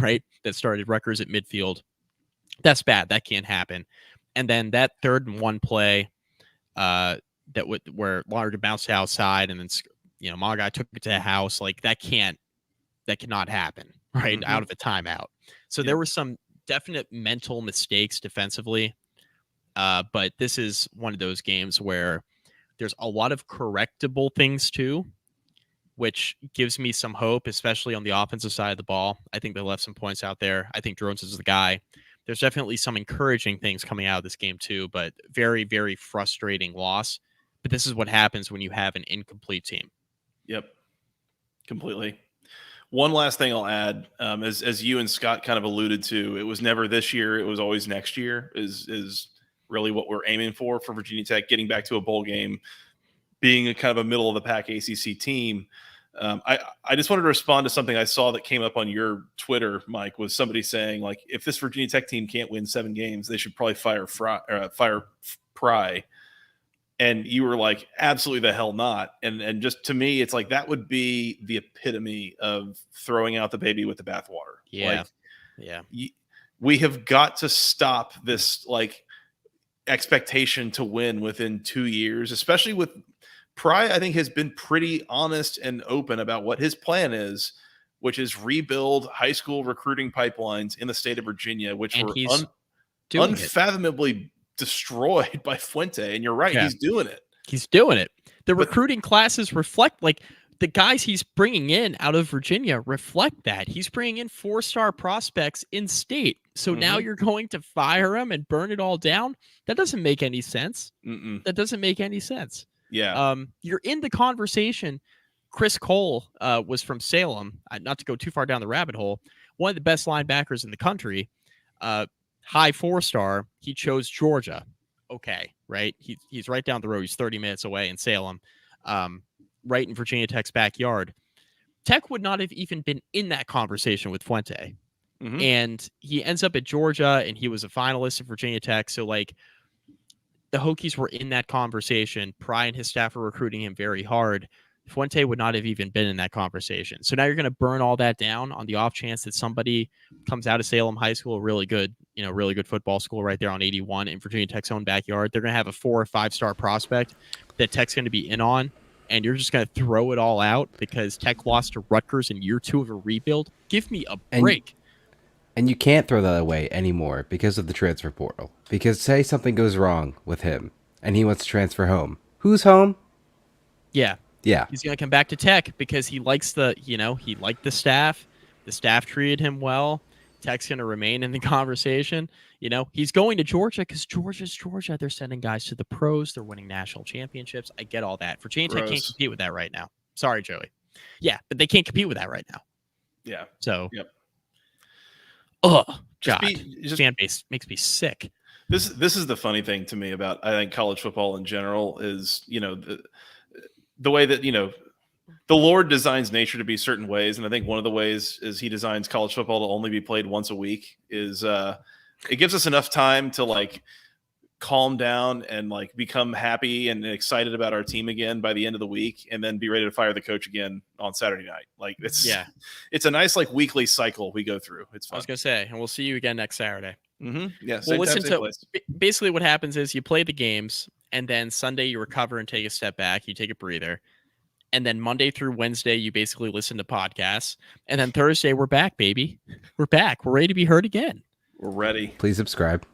right? That started Rutgers at midfield. That's bad. That can't happen. And then that 3rd and 1 play where Larder bounced outside and then Malagai took it to the house. Like that cannot happen, right? Out of a timeout. So there were some definite mental mistakes defensively. But this is one of those games where there's a lot of correctable things too, which gives me some hope, especially on the offensive side of the ball. I think they left some points out there. I think Drones is the guy. There's definitely some encouraging things coming out of this game too, but very, very frustrating loss. But this is what happens when you have an incomplete team. Yep, completely. One last thing I'll add, as you and Scott kind of alluded to, it was never this year. It was always next year is really what we're aiming for Virginia Tech, getting back to a bowl game, being a kind of a middle of the pack ACC team. I just wanted to respond to something I saw that came up on your Twitter, Mike, was somebody saying, like, if this Virginia Tech team can't win 7 games, they should probably fire Pry. And you were like, absolutely the hell not. And just to me, it's like that would be the epitome of throwing out the baby with the bathwater. Yeah. Like, yeah. We have got to stop this like expectation to win within 2 years, especially with Pry. I think has been pretty honest and open about what his plan is, which is rebuild high school recruiting pipelines in the state of Virginia, which and were unfathomably destroyed by Fuente. And you're right, Yeah. he's doing it. He's doing it. The recruiting classes reflect, like, the guys he's bringing in out of Virginia reflect that. He's bringing in 4-star prospects in state. So now you're going to fire him and burn it all down? That doesn't make any sense. That doesn't make any sense. Yeah. You're in the conversation. Chris Cole was from Salem, not to go too far down the rabbit hole, one of the best linebackers in the country, high 4-star. He chose Georgia. Okay, right? He's right down the road. He's 30 minutes away in Salem, right in Virginia Tech's backyard. Tech would not have even been in that conversation with Fuente. And he ends up at Georgia, and he was a finalist at Virginia Tech. So, like, the Hokies were in that conversation. Pry and his staff were recruiting him very hard. Fuente would not have even been in that conversation. So now you're going to burn all that down on the off chance that somebody comes out of Salem High School, really good football school right there on 81 in Virginia Tech's own backyard. They're going to have a 4 or 5-star prospect that Tech's going to be in on, and you're just going to throw it all out because Tech lost to Rutgers in year 2 of a rebuild. Give me a break. And you can't throw that away anymore because of the transfer portal. Because say something goes wrong with him and he wants to transfer home. Who's home? Yeah. Yeah. He's going to come back to Tech because he likes he liked the staff. The staff treated him well. Tech's going to remain in the conversation. He's going to Georgia because Georgia's Georgia. They're sending guys to the pros. They're winning national championships. I get all that. Virginia Tech can't compete with that right now. Sorry, Joey. Yeah, but they can't compete with that right now. Yeah. So, yep. Oh, God. Fan base makes me sick. This is the funny thing to me about, I think, college football in general is, the way that, the Lord designs nature to be certain ways. And I think one of the ways is he designs college football to only be played once a week is it gives us enough time to like calm down and like become happy and excited about our team again by the end of the week, and then be ready to fire the coach again on Saturday night. Like it's a nice like weekly cycle we go through. It's fun. I was gonna say, and we'll see you again next Saturday. Yeah. Well, listen to basically what happens is you play the games, and then Sunday you recover and take a step back. You take a breather, and then Monday through Wednesday you basically listen to podcasts, and then Thursday we're back, baby. We're back. We're ready to be heard again. We're ready. Please subscribe.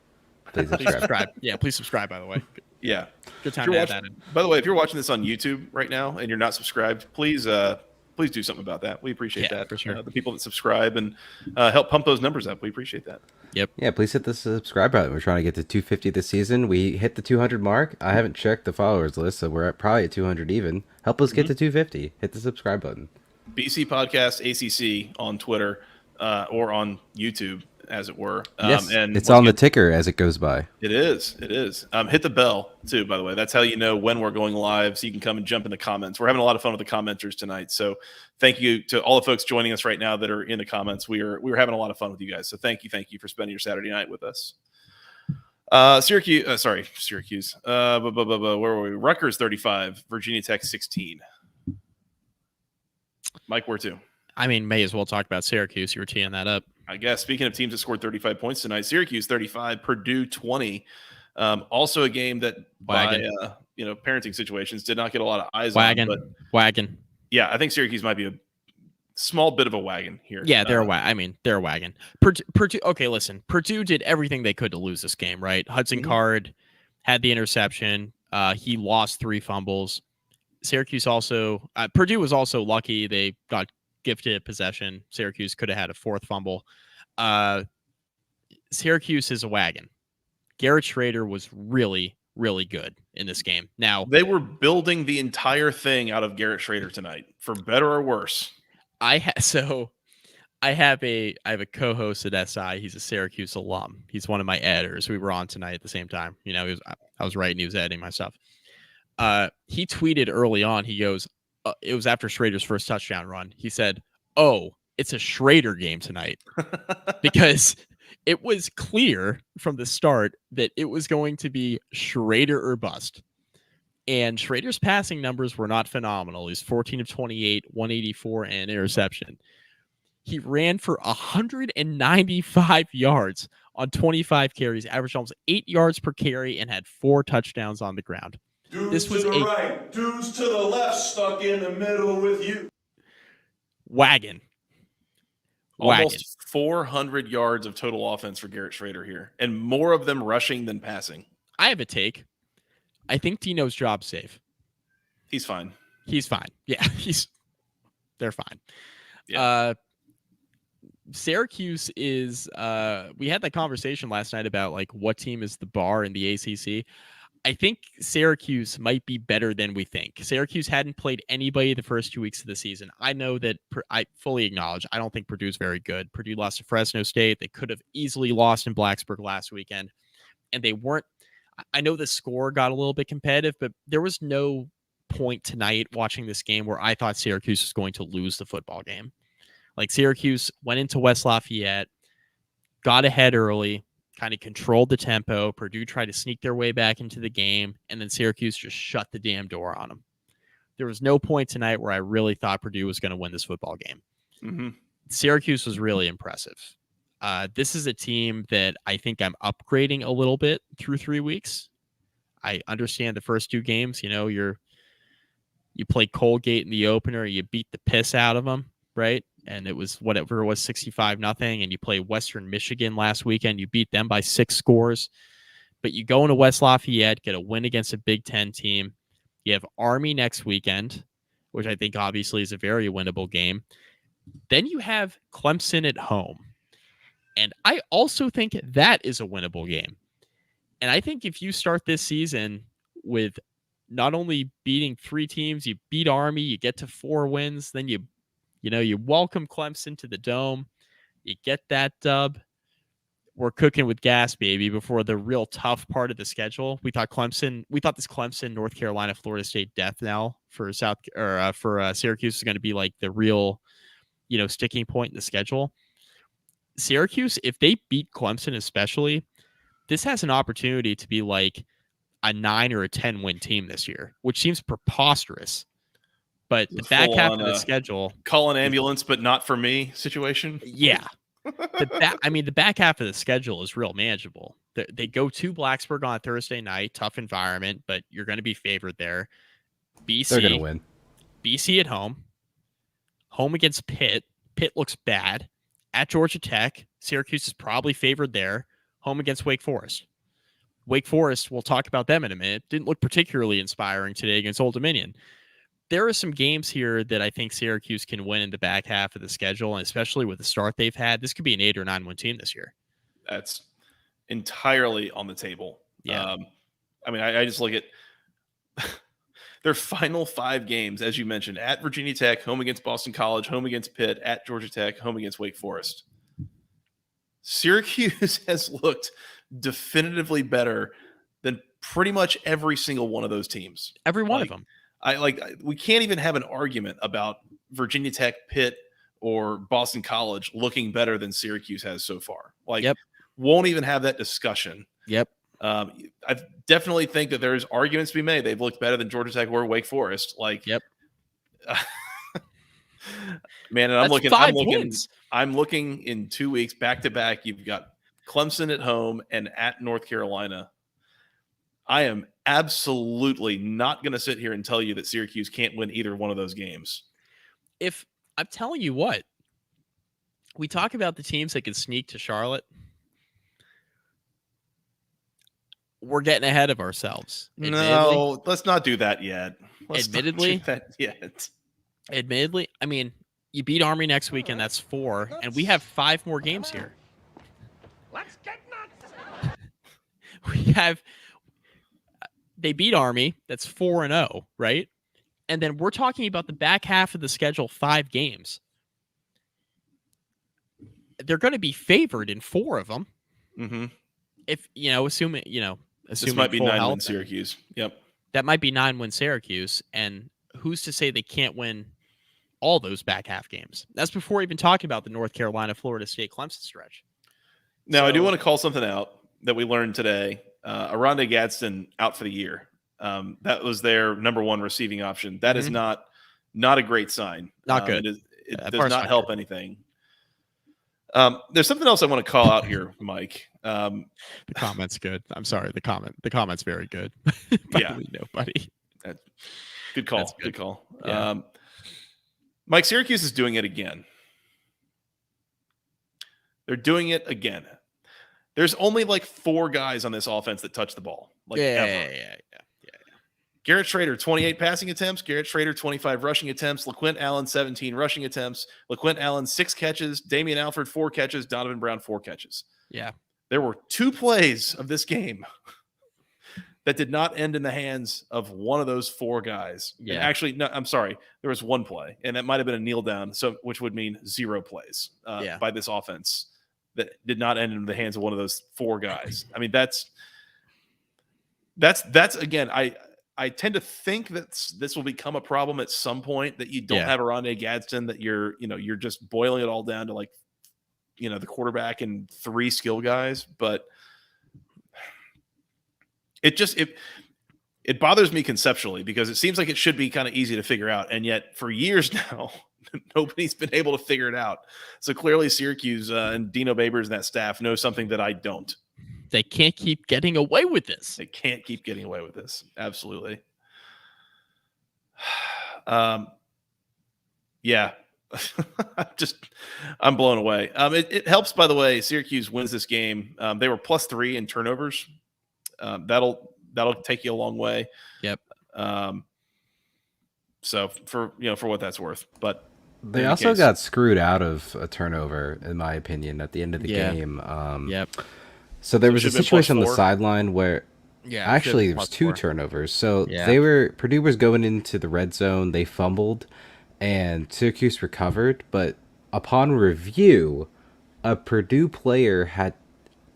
Please subscribe. Yeah, please subscribe, by the way. Yeah. Good time to add that in. By the way, if you're watching this on YouTube right now and you're not subscribed, please do something about that. We appreciate that. For sure. The people that subscribe and help pump those numbers up. We appreciate that. Yep. Yeah, please hit the subscribe button. We're trying to get to 250 this season. We hit the 200 mark. I haven't checked the followers list, so we're probably at 200 even. Help us get to 250. Hit the subscribe button. BC Podcast ACC on Twitter or on YouTube, as it were. Yes, and it's on the ticker as it goes by. It is. Hit the bell, too, by the way. That's how you know when we're going live, so you can come and jump in the comments. We're having a lot of fun with the commenters tonight. So thank you to all the folks joining us right now that are in the comments. We were having a lot of fun with you guys. So thank you for spending your Saturday night with us. Syracuse. Where were we? Rutgers 35, Virginia Tech 16. Mike, where to? I mean, may as well talk about Syracuse. You were teeing that up. I guess. Speaking of teams that scored 35 points tonight, Syracuse 35, Purdue 20. Also a game that by parenting situations did not get a lot of eyes on. But Wagon. Yeah, I think Syracuse might be a small bit of a wagon here. Yeah, they're a wagon. Purdue. Okay, listen. Purdue did everything they could to lose this game, right? Hudson Card had the interception. He lost 3 fumbles. Syracuse also. Purdue was also lucky. They got gifted possession. Syracuse could have had a 4th fumble. Syracuse is a wagon. Garrett Schrader was really, really good in this game. Now they were building the entire thing out of Garrett Schrader tonight, for better or worse. I have a co-host at SI. He's a Syracuse alum. He's one of my editors. We were on tonight at the same time. I was writing, he was editing my stuff. He tweeted early on. He goes, it was after Schrader's first touchdown run. He said, "Oh, it's a Schrader game tonight," because it was clear from the start that it was going to be Schrader or bust. And Schrader's passing numbers were not phenomenal. He's 14 of 28, 184, and an interception. He ran for 195 yards on 25 carries, averaged almost 8 yards per carry, and had 4 touchdowns on the ground. Dudes to the right, dudes to the left, stuck in the middle with you. Wagon. Almost 400 yards of total offense for Garrett Schrader here, and more of them rushing than passing. I have a take. I think Dino's job's safe. He's fine. Yeah, they're fine. Yeah. Syracuse is we had that conversation last night about like what team is the bar in the ACC. I think Syracuse might be better than we think. Syracuse hadn't played anybody the first 2 weeks of the season. I know that I fully acknowledge I don't think Purdue's very good. Purdue lost to Fresno State. They could have easily lost in Blacksburg last weekend, and they weren't. I know the score got a little bit competitive, but there was no point tonight watching this game where I thought Syracuse was going to lose the football game. Like Syracuse went into West Lafayette, got ahead early, kind of controlled the tempo. Purdue tried to sneak their way back into the game, and then Syracuse just shut the damn door on them. There was no point tonight where I really thought Purdue was going to win this football game. Mm-hmm. Syracuse was really impressive. This is a team that I think I'm upgrading a little bit through 3 weeks. I understand the first 2 games, you play Colgate in the opener, you beat the piss out of them, right? And it was whatever it was, 65-0, and you play Western Michigan last weekend. You beat them by 6 scores. But you go into West Lafayette, get a win against a Big Ten team. You have Army next weekend, which I think obviously is a very winnable game. Then you have Clemson at home. And I also think that is a winnable game. And I think if you start this season with not only beating 3 teams, you beat Army, you get to 4 wins, then you welcome Clemson to the Dome, you get that dub. We're cooking with gas, baby, before the real tough part of the schedule. We thought this Clemson, North Carolina, Florida State death knell for Syracuse is going to be like the real, sticking point in the schedule. Syracuse, if they beat Clemson especially, this has an opportunity to be like a 9 or a 10 win team this year, which seems preposterous. But the back half of the schedule, call an ambulance, but not for me situation. Yeah. The back half of the schedule is real manageable. They go to Blacksburg on Thursday night, tough environment, but you're going to be favored there. They're going to win. BC at home against Pitt. Pitt looks bad. At Georgia Tech, Syracuse is probably favored there. Home against Wake Forest. Wake Forest, we'll talk about them in a minute, didn't look particularly inspiring today against Old Dominion. There are some games here that I think Syracuse can win in the back half of the schedule, and especially with the start they've had, this could be an 8 or 9 win team this year. That's entirely on the table. Yeah. I just look at their final 5 games, as you mentioned, at Virginia Tech, home against Boston College, home against Pitt, at Georgia Tech, home against Wake Forest. Syracuse has looked definitively better than pretty much every single one of those teams. Every one of them. We can't even have an argument about Virginia Tech, Pitt, or Boston College looking better than Syracuse has so far. Won't even have that discussion. Yep. I definitely think that there's arguments to be made. They've looked better than Georgia Tech or Wake Forest. Like, Yep. Man, and That's I'm looking in 2 weeks back to back. You've got Clemson at home and at North Carolina. I am absolutely not going to sit here and tell you that Syracuse can't win either one of those games. If I'm telling you what, we talk about the teams that can sneak to Charlotte. We're getting ahead of ourselves. No, let's not do that yet. Admittedly, I mean, you beat Army next weekend. That's 4, and we have 5 more games here. Let's get nuts. They beat Army. That's 4-0, right? And then we're talking about the back half of the schedule, 5 games. They're going to be favored in 4 of them. Mm-hmm. If assuming this might be 9-win Syracuse. Yep, that might be 9-win Syracuse, and who's to say they can't win all those back half games? That's before even talking about the North Carolina, Florida State, Clemson stretch. Now, I do want to call something out that we learned today. Aronde Gadsden out for the year. That was their number 1 receiving option. That is not a great sign. Not good. It does not help anything. There's something else I want to call out here, Mike. The comment's good. I'm sorry. The comment's very good. Yeah. Nobody. Good call. That's good call. Yeah. Mike, Syracuse is doing it again. They're doing it again. There's only like 4 guys on this offense that touch the ball. Ever. Yeah. Garrett Schrader, 28 passing attempts. Garrett Schrader, 25 rushing attempts. LaQuint Allen, 17 rushing attempts. LaQuint Allen, 6 catches. Damian Alford, 4 catches. Donovan Brown, 4 catches. Yeah. There were 2 plays of this game that did not end in the hands of one of those 4 guys. Yeah. And actually, no, I'm sorry. There was 1 play, and that might have been a kneel down, which would mean 0 plays by this offense that did not end in the hands of one of those 4 guys. I mean, that's again, I tend to think that this will become a problem at some point, that you don't have Aronde Gadsden, that you're just boiling it all down to the quarterback and 3 skill guys. But it bothers me conceptually, because it seems like it should be kind of easy to figure out. And yet for years now, nobody's been able to figure it out. So clearly Syracuse and Dino Babers and that staff know something that I don't. They can't keep getting away with this. They can't keep getting away with this. Absolutely. Yeah. I'm blown away. It helps, by the way, Syracuse wins this game. They were +3 in turnovers. That'll take you a long way. Yep. So for what that's worth, but they also got screwed out of a turnover, in my opinion, at the end of the game. Yep. So there was a situation on the sideline where actually there was 2 4 turnovers. So Yeah. Purdue was going into the red zone, they fumbled, and Syracuse recovered. But upon review, a Purdue player had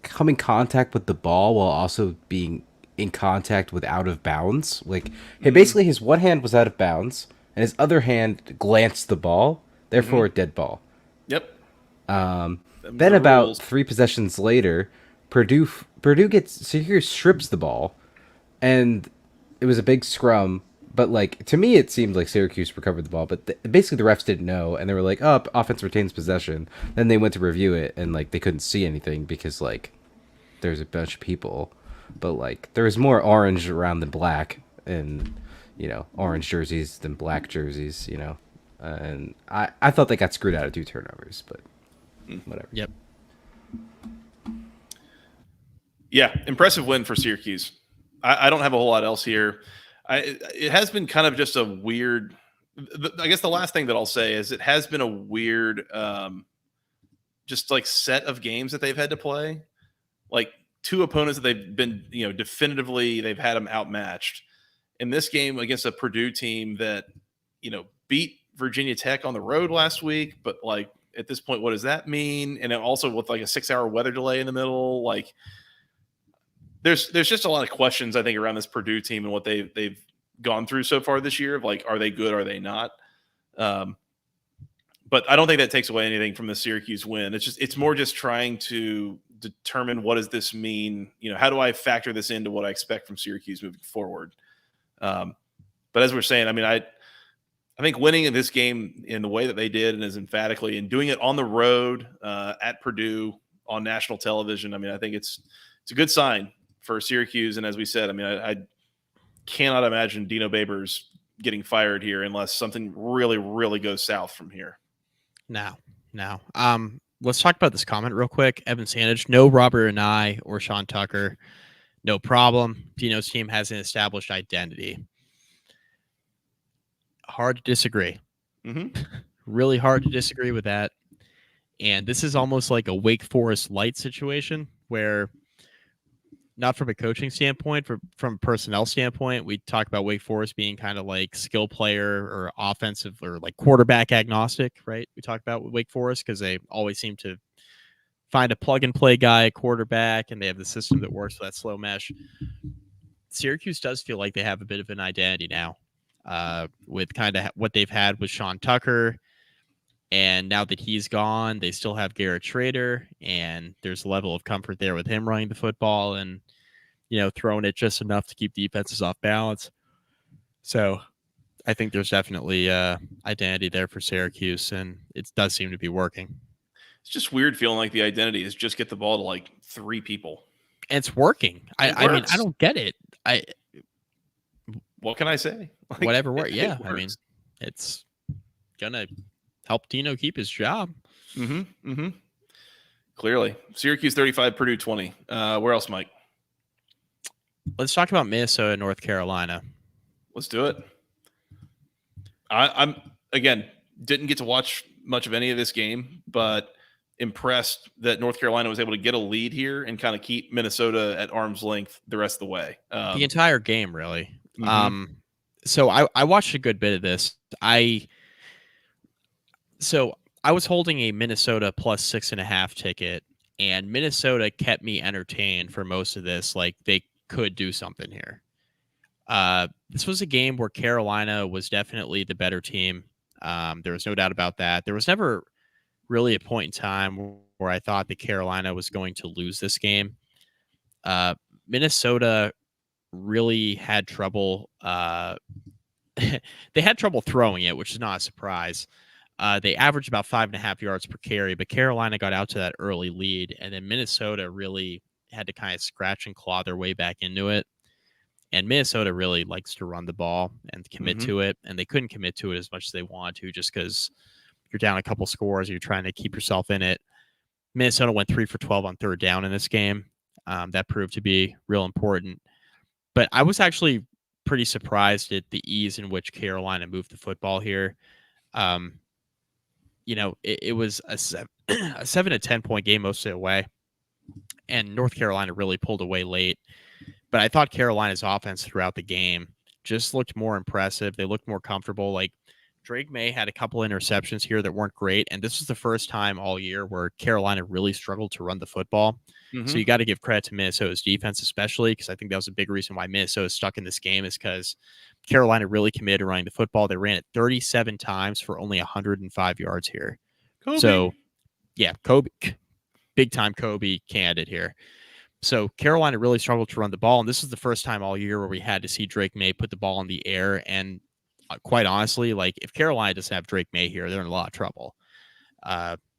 come in contact with the ball while also being in contact with out of bounds. Basically his one hand was out of bounds and his other hand glanced the ball, therefore a dead ball. Yep. Then about 3 possessions later, Syracuse strips the ball, and it was a big scrum. But to me, it seemed like Syracuse recovered the ball, but basically the refs didn't know, and they were like, "Oh, offense retains possession." Then they went to review it, and they couldn't see anything because there's a bunch of people, but there was more orange around than black, and orange jerseys than black jerseys, and I thought they got screwed out of 2 turnovers, but whatever. Yep. Yeah, impressive win for Syracuse. I don't have a whole lot else here. It has been kind of just a weird. I guess the last thing that I'll say is it has been a weird, just set of games that they've had to play. 2 opponents that they've been, definitively they've had them outmatched. In this game against a Purdue team that, beat Virginia Tech on the road last week, but at this point, what does that mean? And also with a 6-hour weather delay in the middle, There's just a lot of questions, I think, around this Purdue team and what they've gone through so far this year. Are they good? Are they not? But I don't think that takes away anything from the Syracuse win. It's more just trying to determine what does this mean. How do I factor this into what I expect from Syracuse moving forward? But as we're saying, I think winning in this game in the way that they did and as emphatically, and doing it on the road at Purdue on national television, I think it's a good sign for Syracuse. And as we said, I cannot imagine Dino Babers getting fired here unless something really, really goes south from here. Now, let's talk about this comment real quick. Evan Sandage, no Robert Anai or Sean Tucker. No problem. Dino's team has an established identity. Hard to disagree. Mm-hmm. Really hard to disagree with that. And this is almost like a Wake Forest light situation where, not from a coaching standpoint, from a personnel standpoint, we talk about Wake Forest being kind of like skill player or offensive or like quarterback agnostic, right? We talk about Wake Forest because they always seem to find a plug and play guy, quarterback, and they have the system that works with that slow mesh. Syracuse does feel like they have a bit of an identity now. With kind of what they've had with Sean Tucker. And now that he's gone, they still have Garrett Schrader, and there's a level of comfort there with him running the football and, throwing it just enough to keep defenses off balance. So I think there's definitely identity there for Syracuse, and it does seem to be working. It's just weird feeling like the identity is just get the ball to like 3 people. And it's working. I mean, I don't get it. What can I say? Whatever works. Yeah, it's gonna help Dino keep his job. Mm-hmm. Mm-hmm. Clearly, Syracuse 35, Purdue 20. Where else, Mike? Let's talk about Minnesota and North Carolina. Let's do it. I'm again didn't get to watch much of any of this game, but impressed that North Carolina was able to get a lead here and kind of keep Minnesota at arm's length the rest of the way. The entire game, really. Mm-hmm. So I watched a good bit of this. I was holding a Minnesota plus 6.5 ticket, and Minnesota kept me entertained for most of this. Like, they could do something here. This was a game where Carolina was definitely the better team. There was no doubt about that. There was never really a point in time where I thought that Carolina was going to lose this game. Minnesota really had trouble. They had trouble throwing it, which is not a surprise. They averaged about 5.5 yards per carry, but Carolina got out to that early lead, and then Minnesota really had to kind of scratch and claw their way back into it. And Minnesota really likes to run the ball and commit to it, and they couldn't commit to it as much as they wanted to just because you're down a couple scores, you're trying to keep yourself in it. Minnesota went 3 for 12 on third down in this game. That proved to be real important. But I was actually pretty surprised at the ease in which Carolina moved the football here. It was a 7 to 10 point game most of the way, and North Carolina really pulled away late. But I thought Carolina's offense throughout the game just looked more impressive. They looked more comfortable. Like, Drake May had a couple interceptions here that weren't great, and this was the first time all year where Carolina really struggled to run the football. Mm-hmm. So you got to give credit to Minnesota's defense, especially because I think that was a big reason why Minnesota is stuck in this game, is because Carolina really committed to running the football. They ran it 37 times for only 105 yards here. Kobe. So, yeah, Kobe, big time Kobe candidate here. So Carolina really struggled to run the ball, and this is the first time all year where we had to see Drake May put the ball in the air. And quite honestly, like, if Carolina doesn't have Drake May here, they're in a lot of trouble.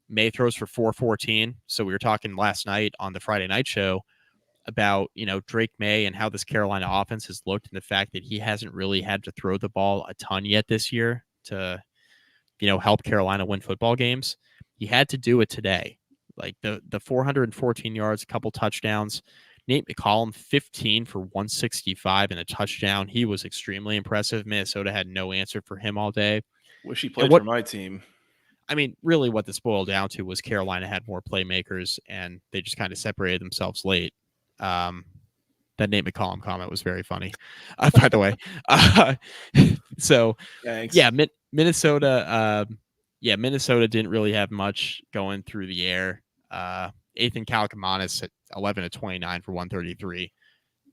May throws for 414. So we were talking last night on the Friday night show about, Drake May and how this Carolina offense has looked, and the fact that he hasn't really had to throw the ball a ton yet this year to, help Carolina win football games. He had to do it today. Like, the 414 yards, a couple touchdowns. Nate McCollum, 15 for 165 and a touchdown. He was extremely impressive. Minnesota had no answer for him all day. Wish he played for my team. I mean, really what this boiled down to was Carolina had more playmakers, and they just kind of separated themselves late. That Nate McCollum comment was very funny, by the way. So, thanks. Yeah, Minnesota didn't really have much going through the air. Ethan Kalkamanis at 11 to 29 for 133.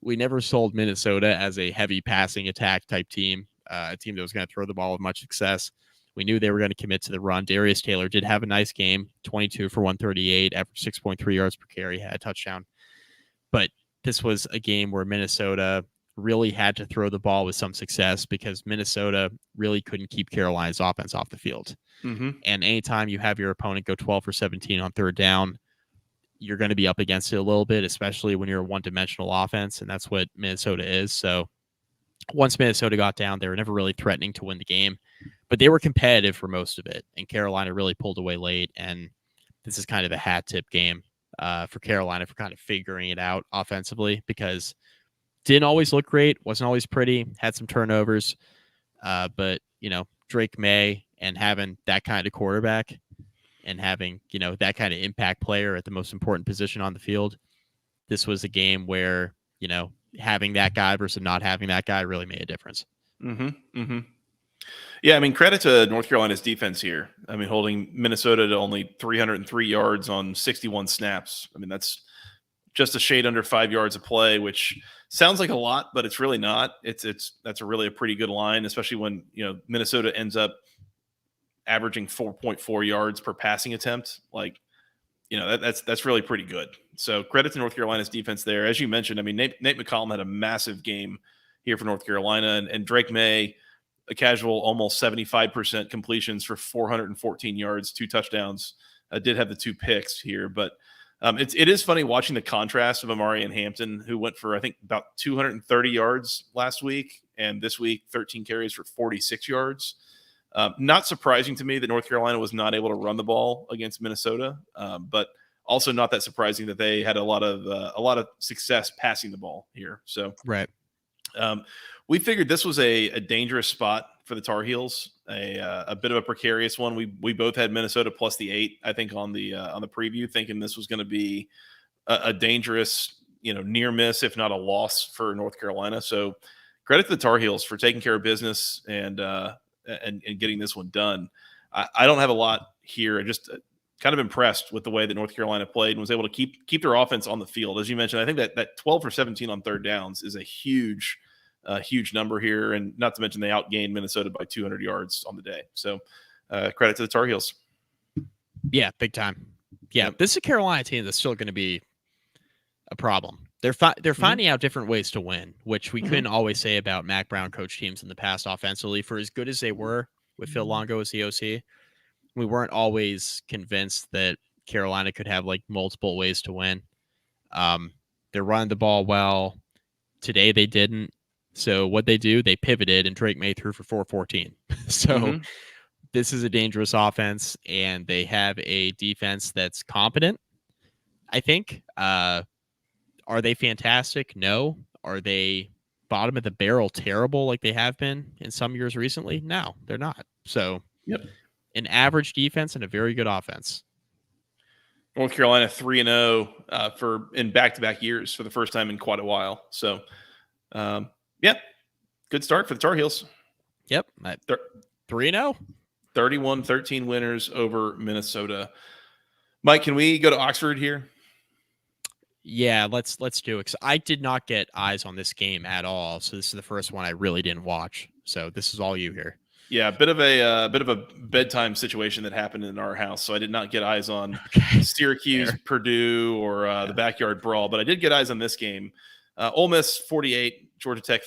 We never sold Minnesota as a heavy passing attack type team, a team that was going to throw the ball with much success. We knew they were going to commit to the run. Darius Taylor did have a nice game, 22 for 138, averaged 6.3 yards per carry, had a touchdown. But this was a game where Minnesota really had to throw the ball with some success because Minnesota really couldn't keep Carolina's offense off the field. Mm-hmm. And anytime you have your opponent go 12 for 17 on third down, you're going to be up against it a little bit, especially when you're a one-dimensional offense, and that's what Minnesota is. So once Minnesota got down, they were never really threatening to win the game, but they were competitive for most of it, and Carolina really pulled away late, and this is kind of a hat tip game for Carolina for kind of figuring it out offensively because didn't always look great, wasn't always pretty, had some turnovers, but, Drake May and having that kind of quarterback and having, that kind of impact player at the most important position on the field, this was a game where, having that guy versus not having that guy really made a difference. Mm-hmm. Mm-hmm. Yeah, I mean, credit to North Carolina's defense here. I mean, holding Minnesota to only 303 yards on 61 snaps. I mean, that's just a shade under 5 yards of play, which sounds like a lot, but it's really not. That's a pretty good line, especially when Minnesota ends up averaging 4.4 yards per passing attempt. Like, that's really pretty good. So credit to North Carolina's defense there. As you mentioned, I mean, Nate McCollum had a massive game here for North Carolina, and Drake May, a casual almost 75% completions for 414 yards, 2 touchdowns. Did have the 2 picks here, but it is funny watching the contrast of Amari and Hampton, who went for, I think, about 230 yards last week, and this week 13 carries for 46 yards. Not surprising to me that North Carolina was not able to run the ball against Minnesota, but also not that surprising that they had a lot of success passing the ball here. So right. We figured this was a dangerous spot for the Tar Heels, a bit of a precarious one. We both had Minnesota plus the 8, I think, on the preview, thinking this was going to be a dangerous, near miss, if not a loss for North Carolina. So credit to the Tar Heels for taking care of business and getting this one done. I don't have a lot here. I just kind of impressed with the way that North Carolina played and was able to keep their offense on the field. As you mentioned, I think that 12 for 17 on third downs is a huge number here, and not to mention they outgained Minnesota by 200 yards on the day. So credit to the Tar Heels. Yeah, big time. Yeah, this is a Carolina team that's still going to be a problem. They're finding out different ways to win, which we couldn't always say about Mac Brown coach teams in the past offensively. For as good as they were with Phil Longo as the OC, we weren't always convinced that Carolina could have like multiple ways to win. They're running the ball well. Today they didn't. So what they do, they pivoted, and Drake May threw for 414. So this is a dangerous offense, and they have a defense that's competent, I think. Are they fantastic? No. Are they bottom of the barrel terrible like they have been in some years recently? No, they're not. So an average defense and a very good offense. North Carolina 3-0 for in back-to-back years for the first time in quite a while. So, good start for the Tar Heels. Yep. 3-0. 31-13 winners over Minnesota. Mike, can we go to Oxford here? Yeah, let's do it. 'Cause I did not get eyes on this game at all, so this is the first one I really didn't watch. So this is all you here. Yeah, a bit of a bedtime situation that happened in our house. So I did not get eyes on Syracuse, Purdue, or the backyard brawl, but I did get eyes on this game. Ole Miss 48, Georgia Tech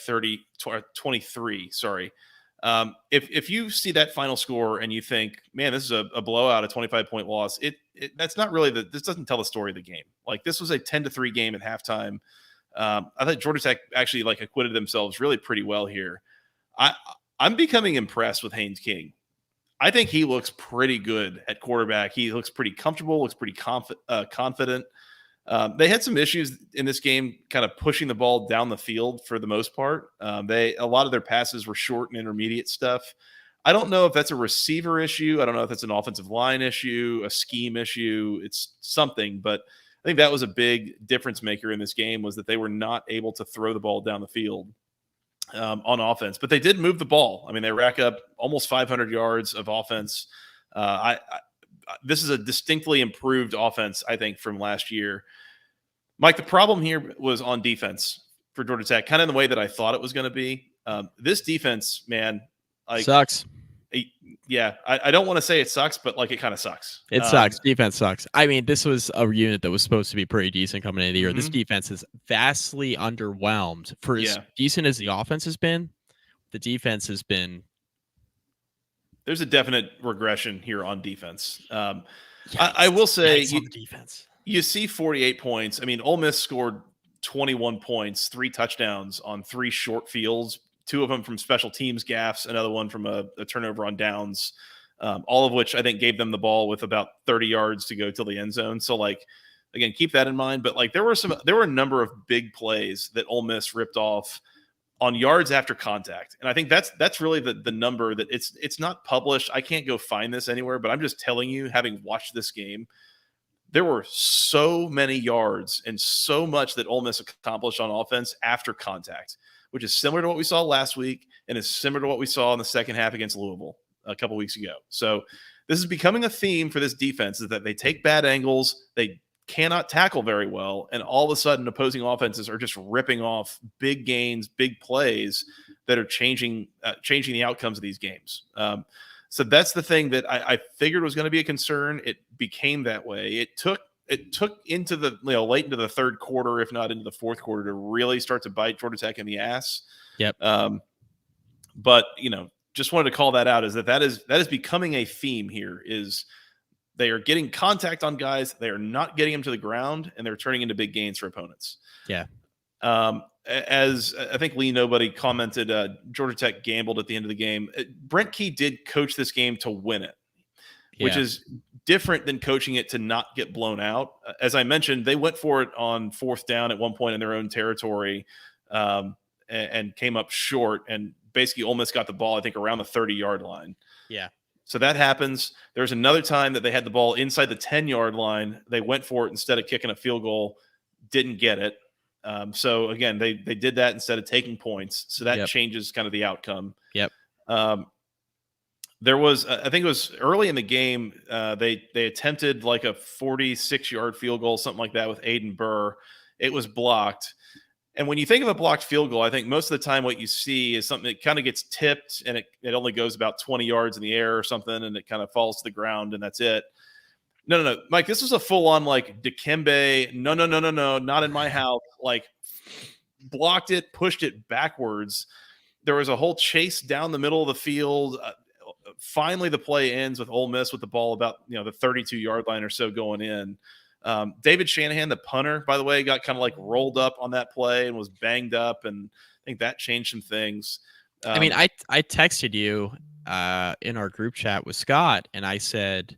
23. Sorry. If you see that final score and you think, man, this is a blowout, a 25-point loss, that's not really this doesn't tell the story of the game. Like, this was a 10-3 game at halftime. I thought Georgia Tech actually acquitted themselves really pretty well here. I'm becoming impressed with Haynes King. I think he looks pretty good at quarterback. He looks pretty comfortable, looks pretty confident. They had some issues in this game kind of pushing the ball down the field for the most part. A lot of their passes were short and intermediate stuff. I don't know if that's a receiver issue. I don't know if that's an offensive line issue, a scheme issue. It's something, but I think that was a big difference maker in this game, was that they were not able to throw the ball down the field on offense. But they did move the ball. I mean, they rack up almost 500 yards of offense. This is a distinctly improved offense, I think, from last year. Mike, the problem here was on defense for Georgia Tech, kind of in the way that I thought it was going to be. This defense, man, sucks. Yeah, I don't want to say it sucks, but like it kind of sucks. It sucks. Defense sucks. I mean, this was a unit that was supposed to be pretty decent coming into the year. This defense is vastly underwhelmed. For as decent as the offense has been, the defense has been. There's a definite regression here on defense. I will say, on the defense. You see 48 points. I mean, Ole Miss scored 21 points, 3 touchdowns on 3 short fields. 2 of them from special teams gaffes, another one from a turnover on downs, all of which I think gave them the ball with about 30 yards to go till the end zone. So, like, again, keep that in mind. But like, there were a number of big plays that Ole Miss ripped off on yards after contact, and I think that's really the number that it's not published. I can't go find this anywhere, but I'm just telling you, having watched this game, there were so many yards and so much that Ole Miss accomplished on offense after contact, which is similar to what we saw last week and is similar to what we saw in the second half against Louisville a couple weeks ago. So this is becoming a theme for this defense, is that they take bad angles, they cannot tackle very well, and all of a sudden opposing offenses are just ripping off big gains, big plays that are changing the outcomes of these games. So that's the thing that I figured was going to be a concern. It became that way. It took into the late into the third quarter, if not into the fourth quarter, to really start to bite Georgia Tech in the ass. Yep. But just wanted to call that out, is that is becoming a theme here. Is they are getting contact on guys, they are not getting them to the ground, and they're turning into big gains for opponents. Yeah. As I think Lee Nobody commented, Georgia Tech gambled at the end of the game. Brent Key did coach this game to win it, which is different than coaching it to not get blown out. As I mentioned, they went for it on 4th down at one point in their own territory, and came up short. And basically, Ole Miss got the ball, I think, around the 30-yard line. Yeah. So that happens. There's another time that they had the ball inside the 10-yard line. They went for it instead of kicking a field goal, didn't get it. So again, they did that instead of taking points. So that changes kind of the outcome. Yep. There was, I think it was early in the game, they attempted like a 46-yard field goal, something like that, with Aiden Burr. It was blocked. And when you think of a blocked field goal, I think most of the time what you see is something that kind of gets tipped, and it only goes about 20 yards in the air or something, and it kind of falls to the ground, and that's it. No, Mike, this was a full-on, like, Dikembe, no, not in my house, like, blocked it, pushed it backwards. There was a whole chase down the middle of the field. Finally, the play ends with Ole Miss with the ball about, the 32-yard line or so going in. David Shanahan, the punter, by the way, got kind of like rolled up on that play and was banged up, and I think that changed some things. I mean, I texted you in our group chat with Scott, and I said,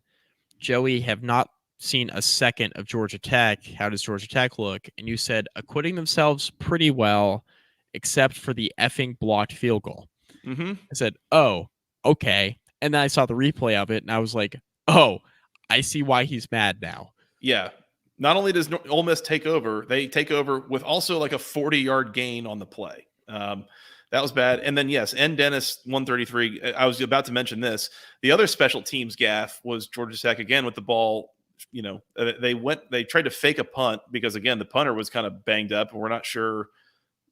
Joey, have not seen a second of Georgia Tech. How does Georgia Tech look? And you said acquitting themselves pretty well, except for the effing blocked field goal. Mm-hmm. I said, oh, okay. And then I saw the replay of it, and I was like, oh, I see why he's mad now. Yeah. Not only does Ole Miss take over, they take over with also like a 40-yard gain on the play. That was bad. And then, yes, N. Dennis, 133. I was about to mention this. The other special teams gaffe was Georgia Tech, again, with the ball. They tried to fake a punt because, again, the punter was kind of banged up, and we're not sure,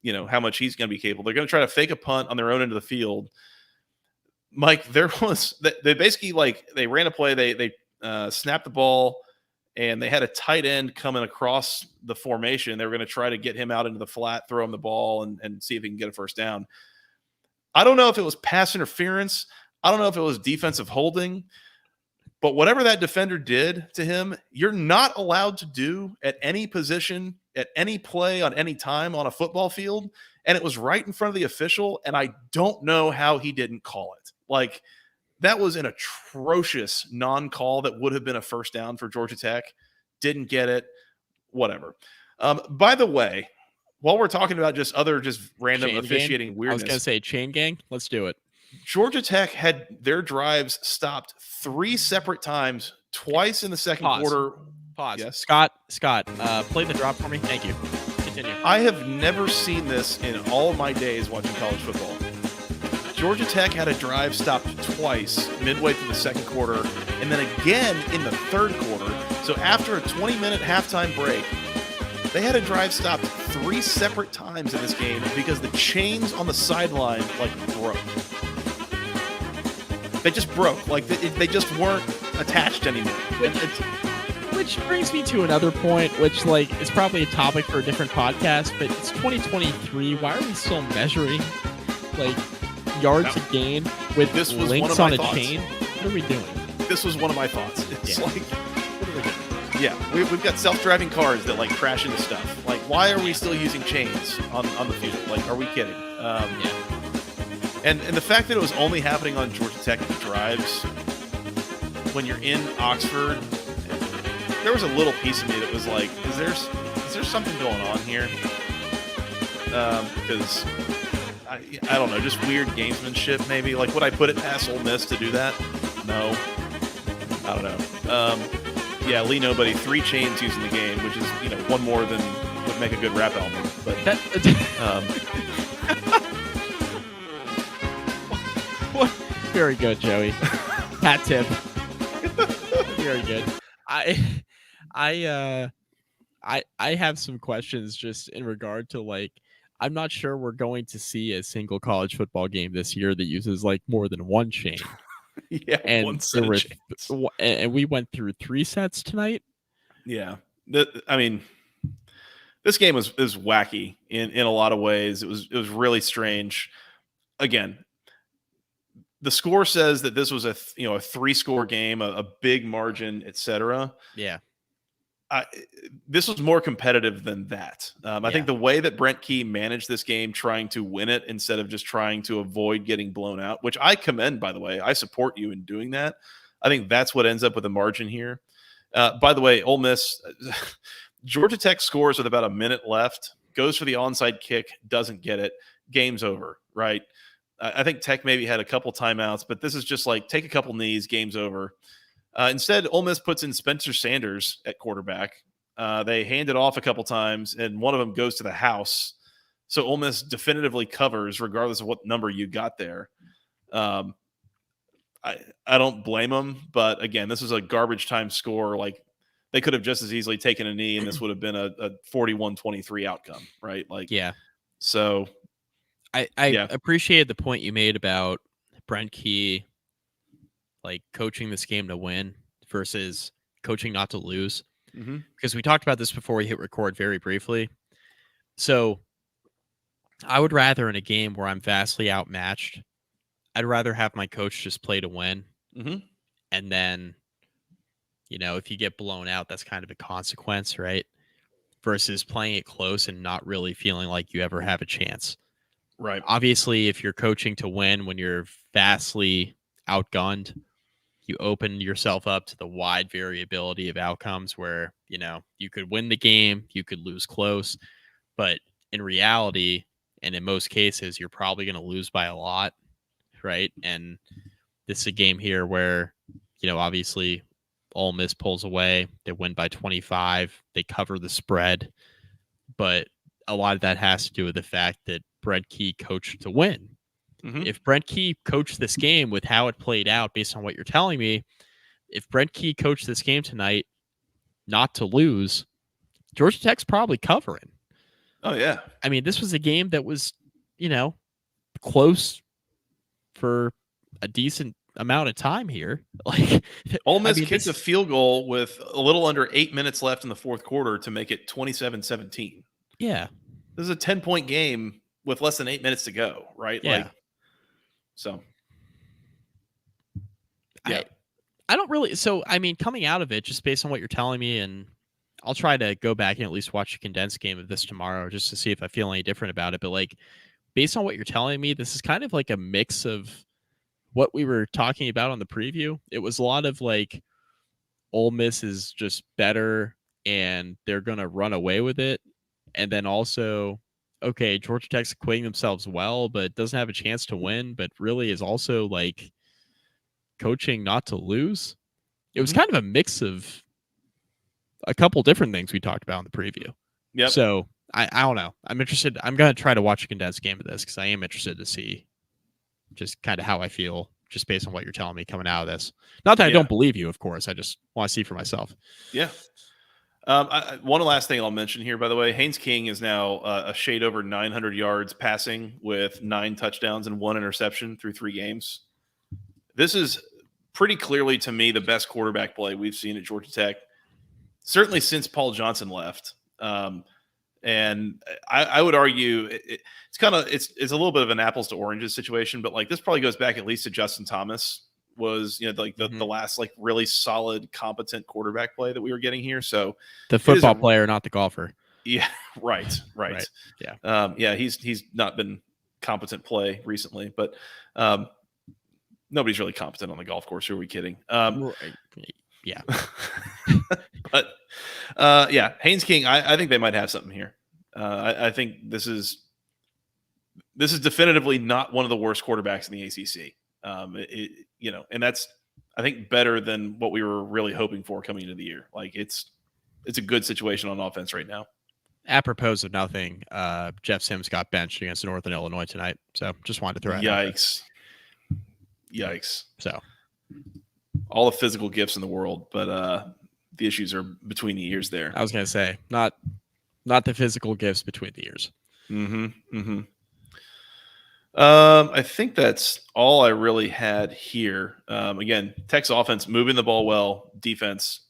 how much he's going to be capable. They're going to try to fake a punt on their own end of the field. Mike, they basically, they ran a play. They snapped the ball, and they had a tight end coming across the formation. They were going to try to get him out into the flat, throw him the ball, and see if he can get a first down. I don't know if it was pass interference. I don't know if it was defensive holding. But whatever that defender did to him, you're not allowed to do at any position, at any play, on any time on a football field. And it was right in front of the official, and I don't know how he didn't call it. That was an atrocious non-call that would have been a first down for Georgia Tech. Didn't get it. Whatever. By the way, while we're talking about just random chain officiating gang? weirdness. I was going to say chain gang. Let's do it. Georgia Tech had their drives stopped 3 separate times, twice in the second quarter. Pause. Yes. Scott, play the drop for me. Thank you. Continue. I have never seen this in all of my days watching college football. Georgia Tech had a drive stopped twice midway through the second quarter, and then again in the third quarter. So after a 20-minute halftime break, they had a drive stopped 3 separate times in this game because the chains on the sideline broke. They just broke. Like they just weren't attached anymore. Which brings me to another point, which like is probably a topic for a different podcast, but it's 2023. Why are we still measuring like yards a gain with this was links one on of a my thoughts. chain? What are we doing? This was one of my thoughts. It's Yeah. like, what are we doing? Yeah, we've got self-driving cars that like crash into stuff. Like, why are we still using chains on the field? Like, are we kidding? Yeah. And the fact that it was only happening on Georgia Tech drives when you're in Oxford, there was a little piece of me that was like, is there something going on here? Because I don't know, just weird gamesmanship maybe. Like, would I put it past Ole Miss to do that? No, I don't know. Yeah, Lee Nobody, 3 chains using the game, which is one more than would make a good rap album. But very good, Joey. Hat tip. Very good. I have some questions just in regard to like, I'm not sure we're going to see a single college football game this year that uses like more than one chain. yeah, And one set there of were chains. and we went through 3 sets tonight. Yeah, I mean, this game was wacky in a lot of ways. It was really strange. Again, the score says that this was a 3-score game, a big margin, etc. Yeah. This was more competitive than that. I Yeah. think the way that Brent Key managed this game, trying to win it instead of just trying to avoid getting blown out, which I commend, by the way. I support you in doing that. I think that's what ends up with a margin here. By the way, Ole Miss, Georgia Tech scores with about a minute left, goes for the onside kick, doesn't get it. Game's over, right? I think Tech maybe had a couple timeouts, but this is just like take a couple knees, game's over. Instead, Ole Miss puts in Spencer Sanders at quarterback. They hand it off a couple times, and one of them goes to the house. So Ole Miss definitively covers, regardless of what number you got there. I don't blame them, but again, this is a garbage time score. Like they could have just as easily taken a knee, and this would have been a 41-23 outcome, right? Like, Yeah. So I Yeah. appreciated the point you made about Brent Key like coaching this game to win versus coaching not to lose. Mhm. Because we talked about this before we hit record very briefly. So I would rather in a game where I'm vastly outmatched, I'd rather have my coach just play to win. Mhm. And then, if you get blown out, that's kind of a consequence, right? Versus playing it close and not really feeling like you ever have a chance. Right. Obviously, if you're coaching to win when you're vastly outgunned, you open yourself up to the wide variability of outcomes where, you could win the game, you could lose close, but in reality, and in most cases, you're probably going to lose by a lot, right? And this is a game here where, obviously Ole Miss pulls away, they win by 25, they cover the spread, but a lot of that has to do with the fact that Brent Key coached to win. Mhm. If Brent Key coached this game with how it played out based on what you're telling me, if Brent Key coached this game tonight not to lose, Georgia Tech's probably covering. Oh yeah. I mean, this was a game that was, close for a decent amount of time here. Like Ole Miss kicked this- a field goal with a little under 8 minutes left in the fourth quarter to make it 27-17. Yeah. This is a 10-point game with less than 8 minutes to go, right? Yeah. Like, so yeah. I don't really. So, I mean, coming out of it, just based on what you're telling me, and I'll try to go back and at least watch a condensed game of this tomorrow just to see if I feel any different about it. But like, based on what you're telling me, this is kind of like a mix of what we were talking about on the preview. It was a lot of like Ole Miss is just better and they're going to run away with it. And then also, okay, Georgia Tech's acquitting themselves well, but doesn't have a chance to win, but really is also like coaching not to lose. It was kind of a mix of a couple different things we talked about in the preview. Yep. So I don't know. I'm interested. I'm going to try to watch a condensed game of this because I am interested to see just kind of how I feel just based on what you're telling me coming out of this. Not that I don't believe you, of course. I just want to see for myself. Yeah. One last thing I'll mention here, by the way, Haynes King is now a shade over 900 yards passing with 9 touchdowns and 1 interception through 3 games. this is pretty clearly to me the best quarterback play we've seen at Georgia Tech, certainly since Paul Johnson left. And I would argue it's a little bit of an apples to oranges situation, but like this probably goes back at least to Justin Thomas was, the last like really solid, competent quarterback play that we were getting here. So the football player, not the golfer. Yeah. Right. Yeah. He's not been competent play recently, but nobody's really competent on the golf course. Who are we kidding? Yeah. But Haynes King, I think they might have something here. I think this is definitively not one of the worst quarterbacks in the ACC. And that's, I think, better than what we were really hoping for coming into the year. Like it's a good situation on offense right now. Apropos of nothing, Jeff Sims got benched against Northern Illinois tonight. So just wanted to throw it. Yikes. So all the physical gifts in the world, but the issues are between the ears there. I was going to say, not the physical gifts between the ears. I think that's all I really had here. Again, Tech's offense moving the ball well, defense.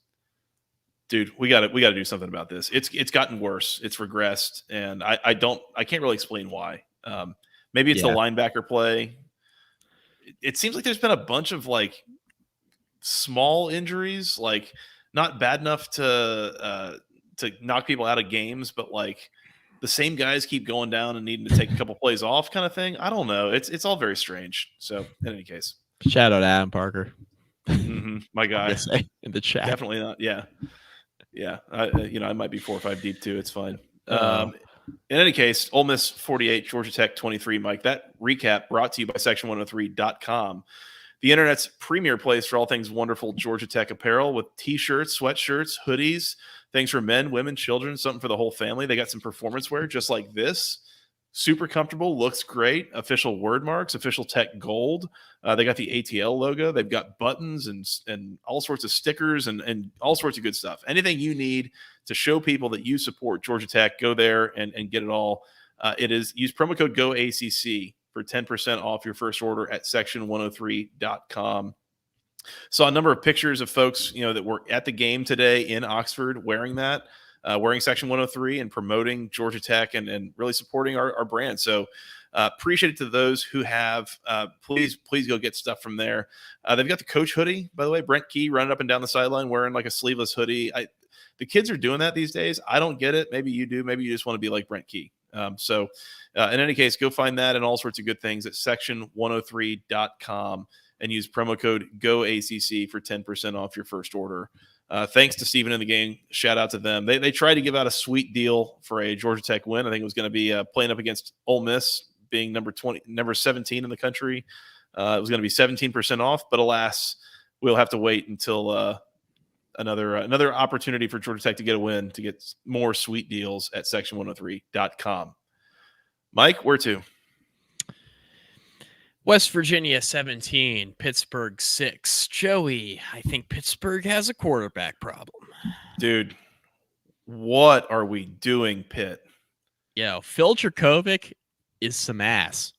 Dude, we got to do something about this. It's gotten worse. It's regressed, and I can't really explain why. Maybe it's the linebacker play. It seems like there's been a bunch of like small injuries, like not bad enough to knock people out of games, but like the same guys keep going down and needing to take a couple plays off, kind of thing. I don't know. It's all very strange. So in any case, shout out Adam Parker, my guy in the chat. Definitely not. Yeah. I might be 4 or 5 deep too. It's fine. In any case, Ole Miss 48, Georgia Tech 23. Mike, that recap brought to you by section103.com. The internet's premier place for all things wonderful Georgia Tech apparel with t-shirts, sweatshirts, hoodies, things for men, women, children, something for the whole family. They got some performance wear just like this. Super comfortable, looks great. Official word marks, official Tech gold. They got the ATL logo. They've got buttons and all sorts of stickers and all sorts of good stuff. Anything you need to show people that you support Georgia Tech, go there and get it all. Use promo code GOACC for 10% off your first order at section103.com. Saw a number of pictures of folks, that were at the game today in Oxford wearing that, wearing Section 103 and promoting Georgia Tech and really supporting our brand. So appreciate it to those who have. Please go get stuff from there. They've got the coach hoodie, by the way. Brent Key running up and down the sideline wearing like a sleeveless hoodie. The kids are doing that these days. I don't get it. Maybe you do. Maybe you just want to be like Brent Key. In any case, go find that and all sorts of good things at section103.com and use promo code GOACC for 10% off your first order. Thanks to Stephen in the game. Shout out to them. They tried to give out a sweet deal for a Georgia Tech win. I think it was going to be playing up against Ole Miss, being number 17 in the country. It was going to be 17% off, but alas, we'll have to wait until another opportunity for Georgia Tech to get a win to get more sweet deals at section103.com. Mike, where to? West Virginia 17, Pittsburgh 6. Joey, I think Pittsburgh has a quarterback problem. Dude, what are we doing, Pitt? Yo, Phil Dracovic is some ass.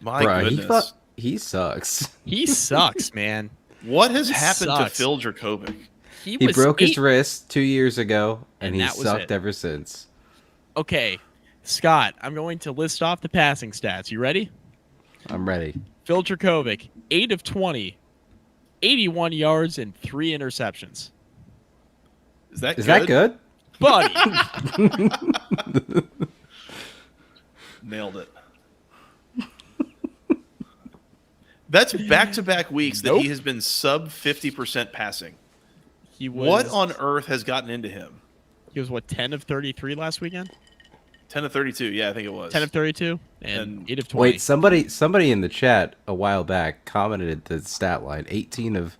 My goodness. He sucks. He sucks, man. What has happened to Phil Dracovic? He broke his wrist 2 years ago, and he sucked ever since. Okay, Scott, I'm going to list off the passing stats. You ready? I'm ready. Phil Dracovic, 8 of 20, 81 yards and 3 interceptions. Is that good? Buddy. Nailed it. That's back-to-back weeks that he has been sub 50% passing. What on earth has gotten into him? He was, 10 of 33 last weekend? 10 of 32, yeah, I think it was. 10 of 32 and 8 of 20. Wait, somebody in the chat a while back commented the stat line, 18 of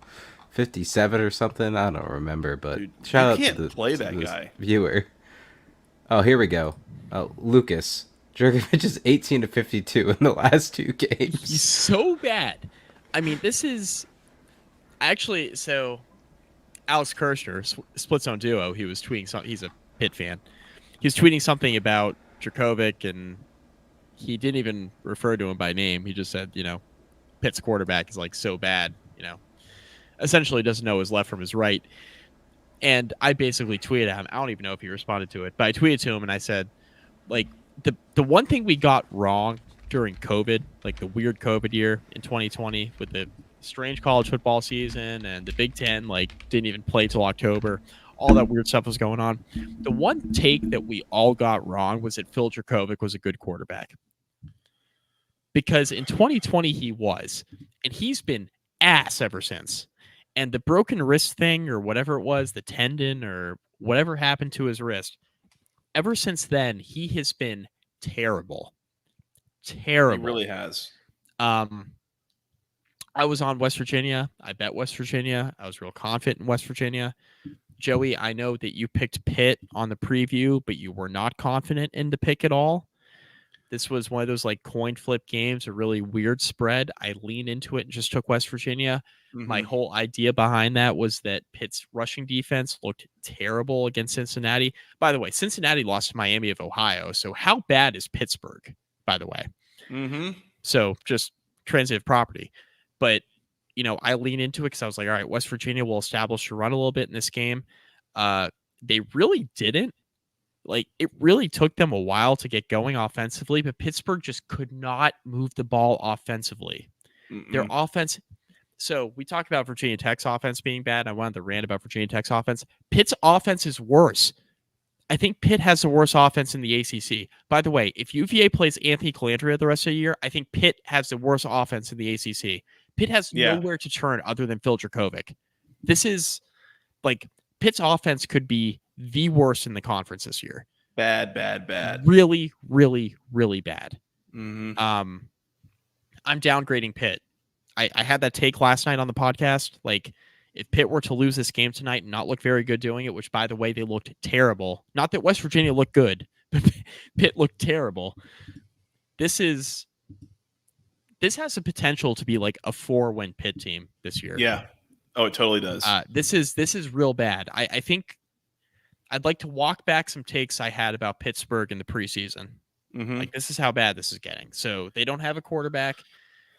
57 or something. I don't remember, but dude, shout out to the guy. Viewer. Oh, here we go. Lucas. Djokovic is 18 to 52 in the last 2 games. He's so bad. I mean, this is actually so. Alex Kirshner, Split Zone Duo, he was tweeting something. He's a Pitt fan. He was tweeting something about Dracovic, and he didn't even refer to him by name. He just said, Pitt's quarterback is like so bad, essentially doesn't know his left from his right. And I basically tweeted at him. I don't even know if he responded to it, but I tweeted to him and I said, like, the one thing we got wrong during COVID, like the weird COVID year in 2020 with the strange college football season and the Big Ten, like, didn't even play till October. All that weird stuff was going on. The one take that we all got wrong was that Phil Dracovic was a good quarterback. Because in 2020 he was, and he's been ass ever since. And the broken wrist thing or whatever it was, the tendon or whatever happened to his wrist, ever since then, he has been terrible. Terrible. He really has. I was on West Virginia. I bet West Virginia. I was real confident in West Virginia. Joey, I know that you picked Pitt on the preview, but you were not confident in the pick at all. This was one of those like coin flip games, a really weird spread. I leaned into it and just took West Virginia. Mm-hmm. My whole idea behind that was that Pitt's rushing defense looked terrible against Cincinnati. By the way, Cincinnati lost to Miami of Ohio. So how bad is Pittsburgh, by the way? Mm-hmm. So just transitive property. But, I lean into it because I was like, all right, West Virginia will establish a run a little bit in this game. They really didn't. Like, it really took them a while to get going offensively, but Pittsburgh just could not move the ball offensively. Mm-mm. Their offense. So we talked about Virginia Tech's offense being bad. I wanted to rant about Virginia Tech's offense. Pitt's offense is worse. I think Pitt has the worst offense in the ACC. By the way, if UVA plays Anthony Calandria the rest of the year, I think Pitt has the worst offense in the ACC. Pitt has nowhere to turn other than Phil Dracovic. This is like Pitt's offense could be the worst in the conference this year. Bad. Really, really, really bad. Mm-hmm. I'm downgrading Pitt. I had that take last night on the podcast. Like, if Pitt were to lose this game tonight and not look very good doing it, which, by the way, they looked terrible. Not that West Virginia looked good, but Pitt looked terrible. This has the potential to be like a 4-win Pitt team this year. Yeah. Oh, it totally does. This is real bad. I think I'd like to walk back some takes I had about Pittsburgh in the preseason. Mm-hmm. Like, this is how bad this is getting. So they don't have a quarterback.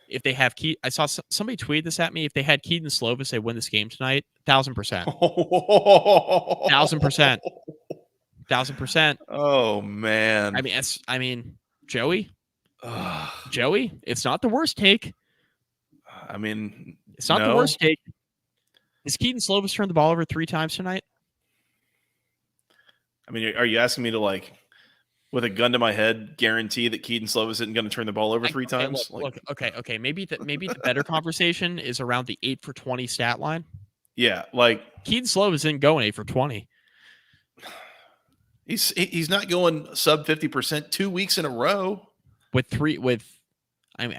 If they have I saw somebody tweet this at me. If they had Keaton Slovis, they win this game tonight. 1,000%. 1,000%. 1,000%. Oh man. I mean, Joey, it's not the worst take. I mean, it's not the worst take. Is Keaton Slovis turned the ball over 3 times tonight? I mean, are you asking me to, like, with a gun to my head, guarantee that Keaton Slovis isn't going to turn the ball over 3 times? Look, okay. Maybe the better conversation is around the 8 for 20 stat line. Yeah, like Keaton Slovis isn't going 8 for 20. He's not going sub 50% 2 weeks in a row. I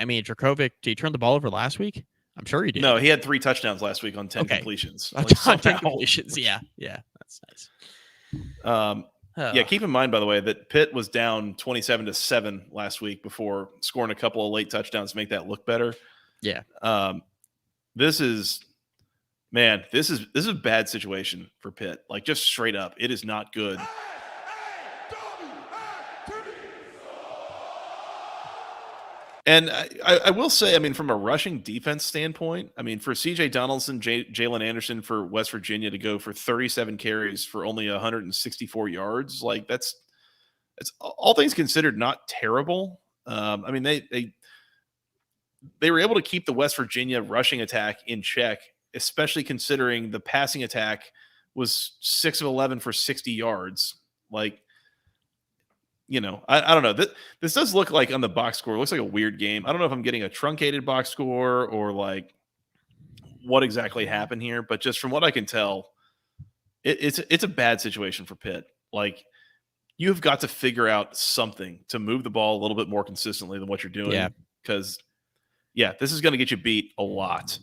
mean, Dracovic, did he turn the ball over last week? I'm sure he did. No, he had 3 touchdowns last week on 10 completions. On 10 completions, yeah, that's nice. Yeah, keep in mind, by the way, that Pitt was down 27-7 last week before scoring a couple of late touchdowns to make that look better. Yeah. This is a bad situation for Pitt. Like, just straight up, it is not good. And I will say, I mean, from a rushing defense standpoint, I mean, for C.J. Donaldson, Jalen Anderson for West Virginia to go for 37 carries for only 164 yards, like that's all things considered not terrible. I mean, they were able to keep the West Virginia rushing attack in check, especially considering the passing attack was 6 of 11 for 60 yards. Like, I don't know. This does look like on the box score. It looks like a weird game. I don't know if I'm getting a truncated box score or like what exactly happened here, but just from what I can tell, it's a bad situation for Pitt. Like, you've got to figure out something to move the ball a little bit more consistently than what you're doing. Yeah. Because, this is going to get you beat a lot.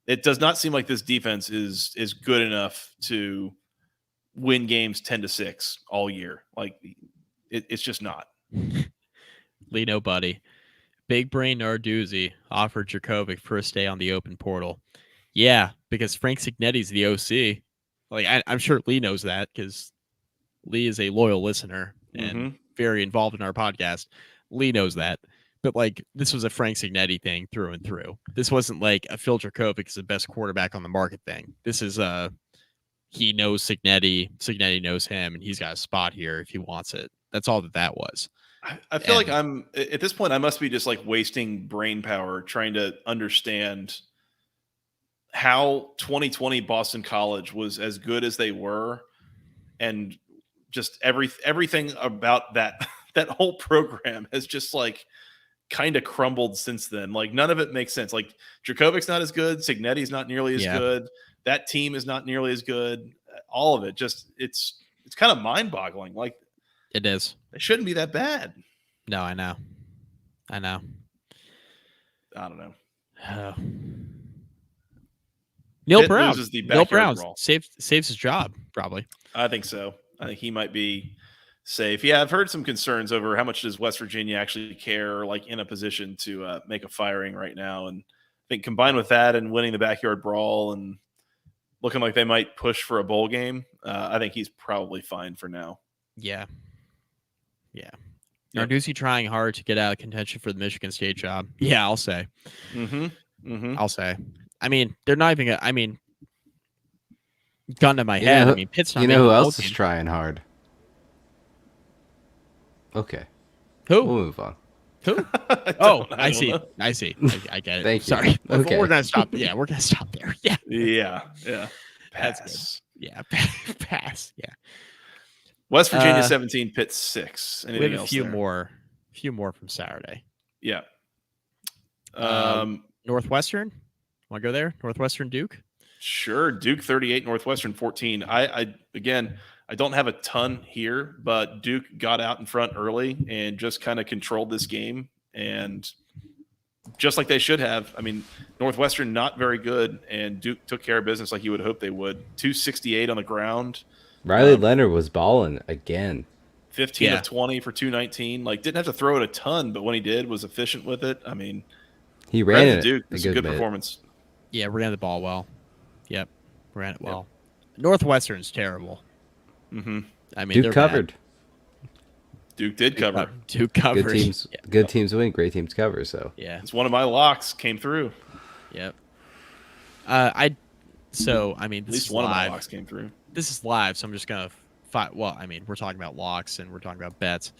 It does not seem like this defense is good enough to win games 10-6 all year. Like, it's just not. Lino buddy. Big brain Narduzzi offered Dracovic first day on the open portal. Yeah, because Frank Signetti's the OC. Like, I'm sure Lee knows that because Lee is a loyal listener and very involved in our podcast. Lee knows that. But like this was a Frank Signetti thing through and through. This wasn't like a Phil Dracovic is the best quarterback on the market thing. This is he knows Signetti knows him, and he's got a spot here if he wants it. That's all that was. I feel like I'm at this point. I must be just like wasting brain power trying to understand how 2020 Boston College was as good as they were, and just everything about that whole program has just like kind of crumbled since then. Like none of it makes sense. Like Drakovic's not as good, Signetti's not nearly as good. That team is not nearly as good. All of it just it's kind of mind-boggling. Like it is. It shouldn't be that bad. No, I know. I don't know. Neil Pitt Brown. loses the Neil backyard Brown brawl. saves his job, probably. I think so. I think he might be safe. Yeah, I've heard some concerns over how much does West Virginia actually care, like in a position to make a firing right now. And I think combined with that and winning the backyard brawl and looking like they might push for a bowl game, I think he's probably fine for now. Yeah. Narduzzi trying hard to get out of contention for the Michigan State job. Yeah, I'll say. I'll say. I mean, they're not even. I mean, gun to my head. I mean, Pitt's not. You know who else is trying hard? Okay. Who? We'll move on. Who? I see. I get it. Thank you. Sorry. Okay. We're gonna stop. Yeah, we're gonna stop there. Yeah. Yeah. That's Pass. good. Yeah. Pass. Yeah. West Virginia 17, Pitt 6. Anything We have a else few there? more from Saturday. Yeah. Northwestern. Want to go there? Northwestern Duke. Sure. Duke 38, Northwestern 14. I don't have a ton here, but Duke got out in front early and just kind of controlled this game, and just like they should have. I mean, Northwestern not very good, and Duke took care of business like you would hope they would. 268 on the ground. Riley Leonard was balling again. 15 of 20 for 219. Like, didn't have to throw it a ton, but when he did, was efficient with it. I mean, he ran it. Duke. It's a good performance. Yeah, ran the ball well. Yep, ran it well. Northwestern's terrible. Mm-hmm. I mean, Duke covered. Bad. Duke did cover. Duke covered. Good teams win. Great teams cover. So yeah, it's one of my locks came through. Yep. I mean, this at least is one live. of my locks came through. This is live, so I'm just gonna fight. Well, I mean, we're talking about locks and we're talking about bets.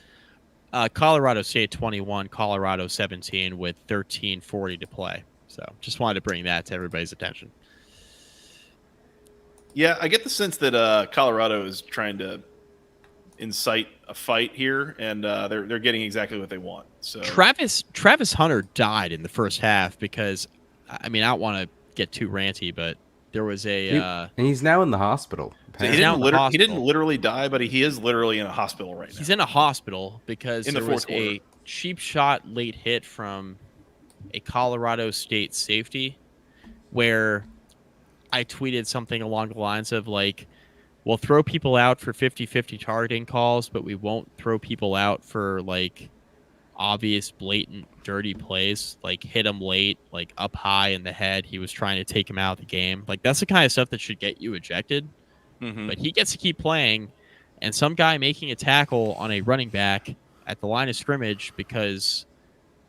Colorado State 21, Colorado 17 with 13:40 to play. So just wanted to bring that to everybody's attention. Yeah, I get the sense that Colorado is trying to incite a fight here, and they're getting exactly what they want. So Travis Hunter died in the first half because, I mean, I don't want to get too ranty, but there was and he's now in the hospital. So he didn't literally die, but he is literally in a hospital right now. He's in a hospital because there was a cheap shot late hit from a Colorado State safety where I tweeted something along the lines of like, we'll throw people out for 50-50 targeting calls, but we won't throw people out for like obvious, blatant, dirty plays, like hit him late, like up high in the head. He was trying to take him out of the game. Like that's the kind of stuff that should get you ejected. Mm-hmm. But he gets to keep playing, and some guy making a tackle on a running back at the line of scrimmage because,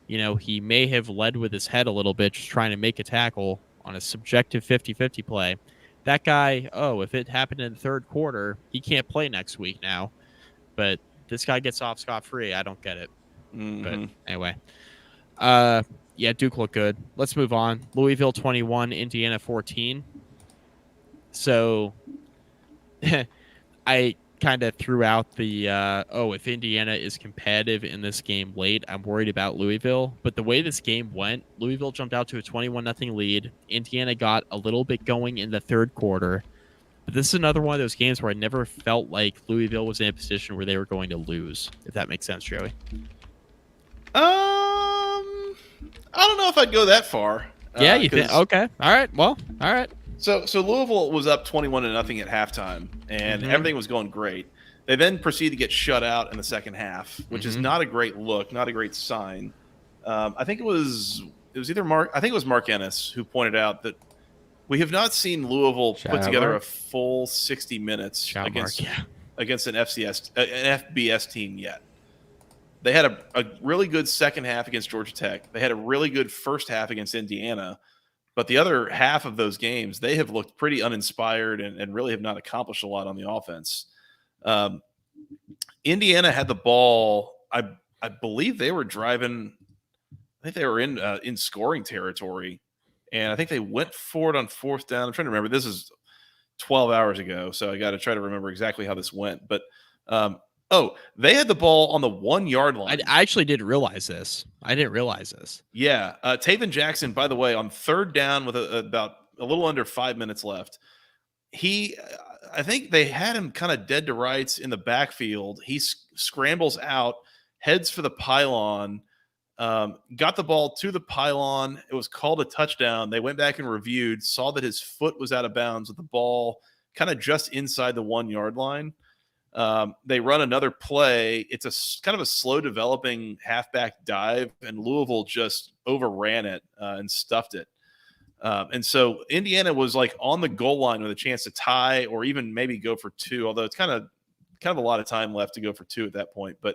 you know, he may have led with his head a little bit just trying to make a tackle on a subjective 50-50 play. That guy, if it happened in the third quarter, he can't play next week now. But this guy gets off scot-free. I don't get it. Mm-hmm. But anyway. Yeah, Duke looked good. Let's move on. Louisville 21, Indiana 14. So I kind of threw out the, if Indiana is competitive in this game late, I'm worried about Louisville. But the way this game went, Louisville jumped out to a 21-0 lead. Indiana got a little bit going in the third quarter. But this is another one of those games where I never felt like Louisville was in a position where they were going to lose, if that makes sense, Joey. I don't know if I'd go that far. Yeah, you think? Okay. All right. Well, all right. So Louisville was up 21-0 at halftime, and everything was going great. They then proceeded to get shut out in the second half, which is not a great look, not a great sign. I think it was either Mark Ennis who pointed out that we have not seen Louisville put together a full 60 minutes against an FBS team yet. They had a really good second half against Georgia Tech. They had a really good first half against Indiana. But the other half of those games, they have looked pretty uninspired and really have not accomplished a lot on the offense. Indiana had the ball. I believe they were driving. I think they were in scoring territory, and I think they went for it on fourth down. I'm trying to remember. This is 12 hours ago, so I got to try to remember exactly how this went. But they had the ball on the 1 yard line. I actually didn't realize this. Yeah, Taven Jackson, by the way, on third down with about a little under 5 minutes left, I think they had him kind of dead to rights in the backfield. He scrambles out, heads for the pylon, got the ball to the pylon. It was called a touchdown. They went back and reviewed, saw that his foot was out of bounds with the ball kind of just inside the 1 yard line. They run another play. It's a kind of a slow developing halfback dive, and Louisville just overran it and stuffed it. And so Indiana was like on the goal line with a chance to tie or even maybe go for two, although it's kind of a lot of time left to go for two at that point. But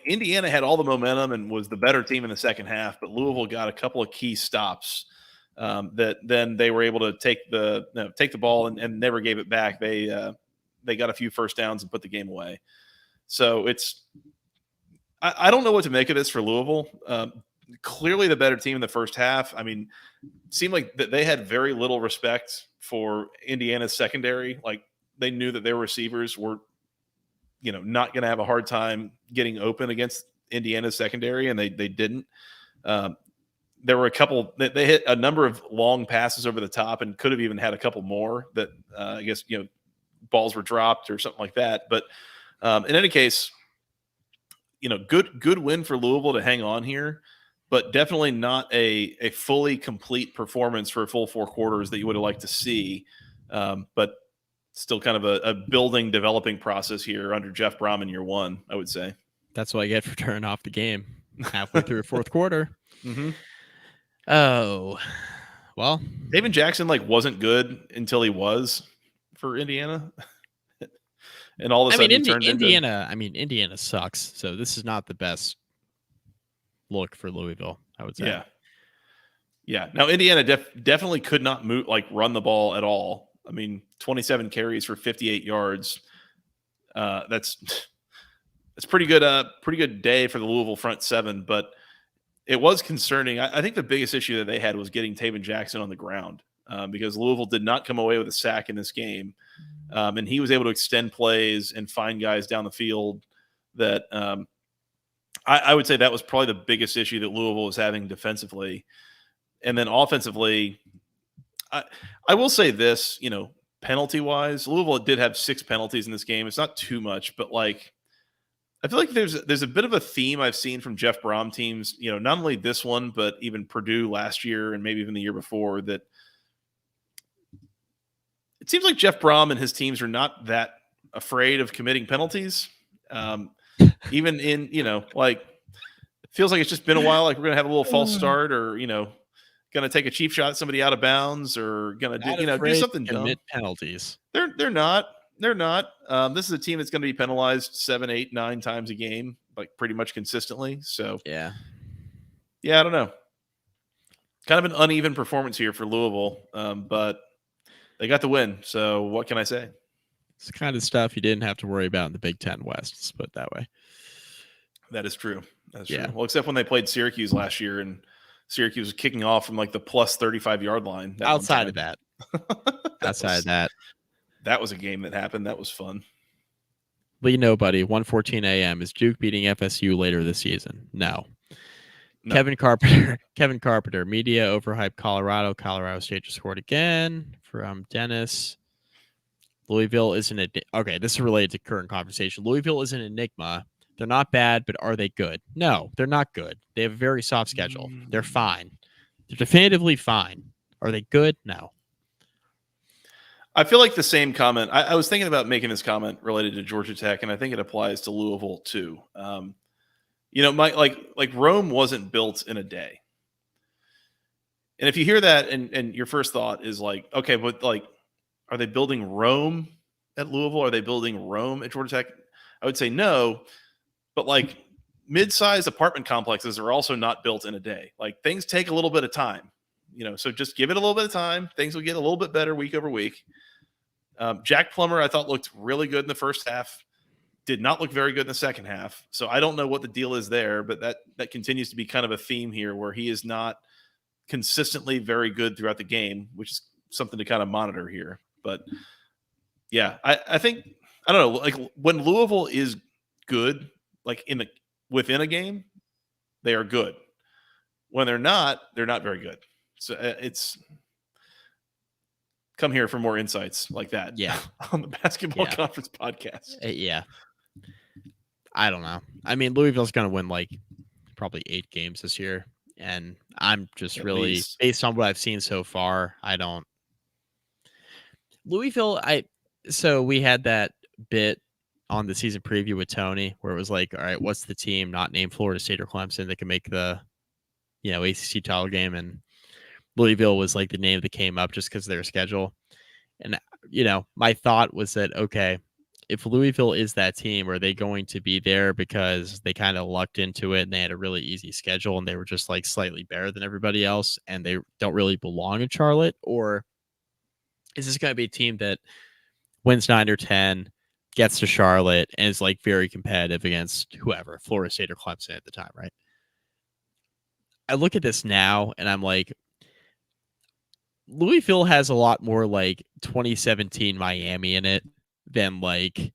Indiana had all the momentum and was the better team in the second half, but Louisville got a couple of key stops that then they were able to take the ball and never gave it back. They got a few first downs and put the game away. So I don't know what to make of this for Louisville. Clearly the better team in the first half. I mean, it seemed like that they had very little respect for Indiana's secondary. Like they knew that their receivers were, not going to have a hard time getting open against Indiana's secondary, and they didn't. There were a couple that they hit a number of long passes over the top and could have even had a couple more that I guess, balls were dropped or something like that. But in any case, good win for Louisville to hang on here, but definitely not a fully complete performance for a full 4 quarters that you would have liked to see. But still kind of a building, developing process here under Jeff Brom in year 1, I would say. That's what I get for turning off the game halfway through a fourth quarter. Mm-hmm. Oh, well. Taven Jackson wasn't good until he was for Indiana. And all of a sudden he turned Indiana, Indiana sucks. So this is not the best look for Louisville, I would say. Yeah. Now Indiana definitely could not run the ball at all. 27 carries for 58 yards. That's pretty good. Pretty good day for the Louisville front seven, but it was concerning. I think the biggest issue that they had was getting Taven Jackson on the ground because Louisville did not come away with a sack in this game. And he was able to extend plays and find guys down the field that I would say that was probably the biggest issue that Louisville was having defensively. And then offensively, I will say this, penalty-wise, Louisville did have 6 penalties in this game. It's not too much, but I feel like there's a bit of a theme I've seen from Jeff Brom teams, not only this one, but even Purdue last year and maybe even the year before, that it seems like Jeff Brom and his teams are not that afraid of committing penalties. Even in, it feels like it's just been a while. Like we're going to have a little false start or, going to take a cheap shot at somebody out of bounds or going to do something dumb. Commit penalties. They're not. This is a team that's going to be penalized 7, 8, 9 times a game, pretty much consistently. So yeah, I don't know. Kind of an uneven performance here for Louisville, but they got the win. So what can I say? It's the kind of stuff you didn't have to worry about in the Big Ten West. Let's put it that way. That is true. That's true. Well, except when they played Syracuse last year and Syracuse was kicking off from the plus 35-yard line. Outside of that. That was a game that happened. That was fun. Lee Nobody, 1:14 a.m. Is Duke beating FSU later this season? No. Kevin Carpenter, media overhyped Colorado. Colorado State just scored again from Dennis. Louisville isn't okay. This is related to current conversation. Louisville is an enigma. They're not bad, but are they good? No, they're not good. They have a very soft schedule. They're fine. They're definitively fine. Are they good? No. I feel like the same comment. I was thinking about making this comment related to Georgia Tech, and I think it applies to Louisville too. Rome wasn't built in a day. And if you hear that and your first thought is okay, but are they building Rome at Louisville? Are they building Rome at Georgia Tech? I would say no. But like mid-sized apartment complexes are also not built in a day. Like things take a little bit of time, so just give it a little bit of time. Things will get a little bit better week over week. Jack Plummer, I thought, looked really good in the first half. Did not look very good in the second half. So I don't know what the deal is there, but that continues to be kind of a theme here where he is not consistently very good throughout the game, which is something to kind of monitor here. But yeah, I think, I don't know, like when Louisville is good, like within a game, they are good. When they're not very good. So it's come here for more insights like that. Yeah. On the basketball conference podcast. Yeah. I don't know. I mean, Louisville's going to win like probably 8 games this year. And I'm just really, based on what I've seen so far, Louisville, so we had that bit on the season preview with Tony where it was like, all right, what's the team not named Florida State or Clemson that can make the, ACC title game? And Louisville was like the name that came up just because of their schedule. And, my thought was that, okay, if Louisville is that team, are they going to be there because they kind of lucked into it and they had a really easy schedule and they were just like slightly better than everybody else and they don't really belong in Charlotte? Or is this going to be a team that wins 9 or 10, gets to Charlotte, and is like very competitive against whoever, Florida State or Clemson at the time, right? I look at this now and I'm like, Louisville has a lot more like 2017 Miami in it than like,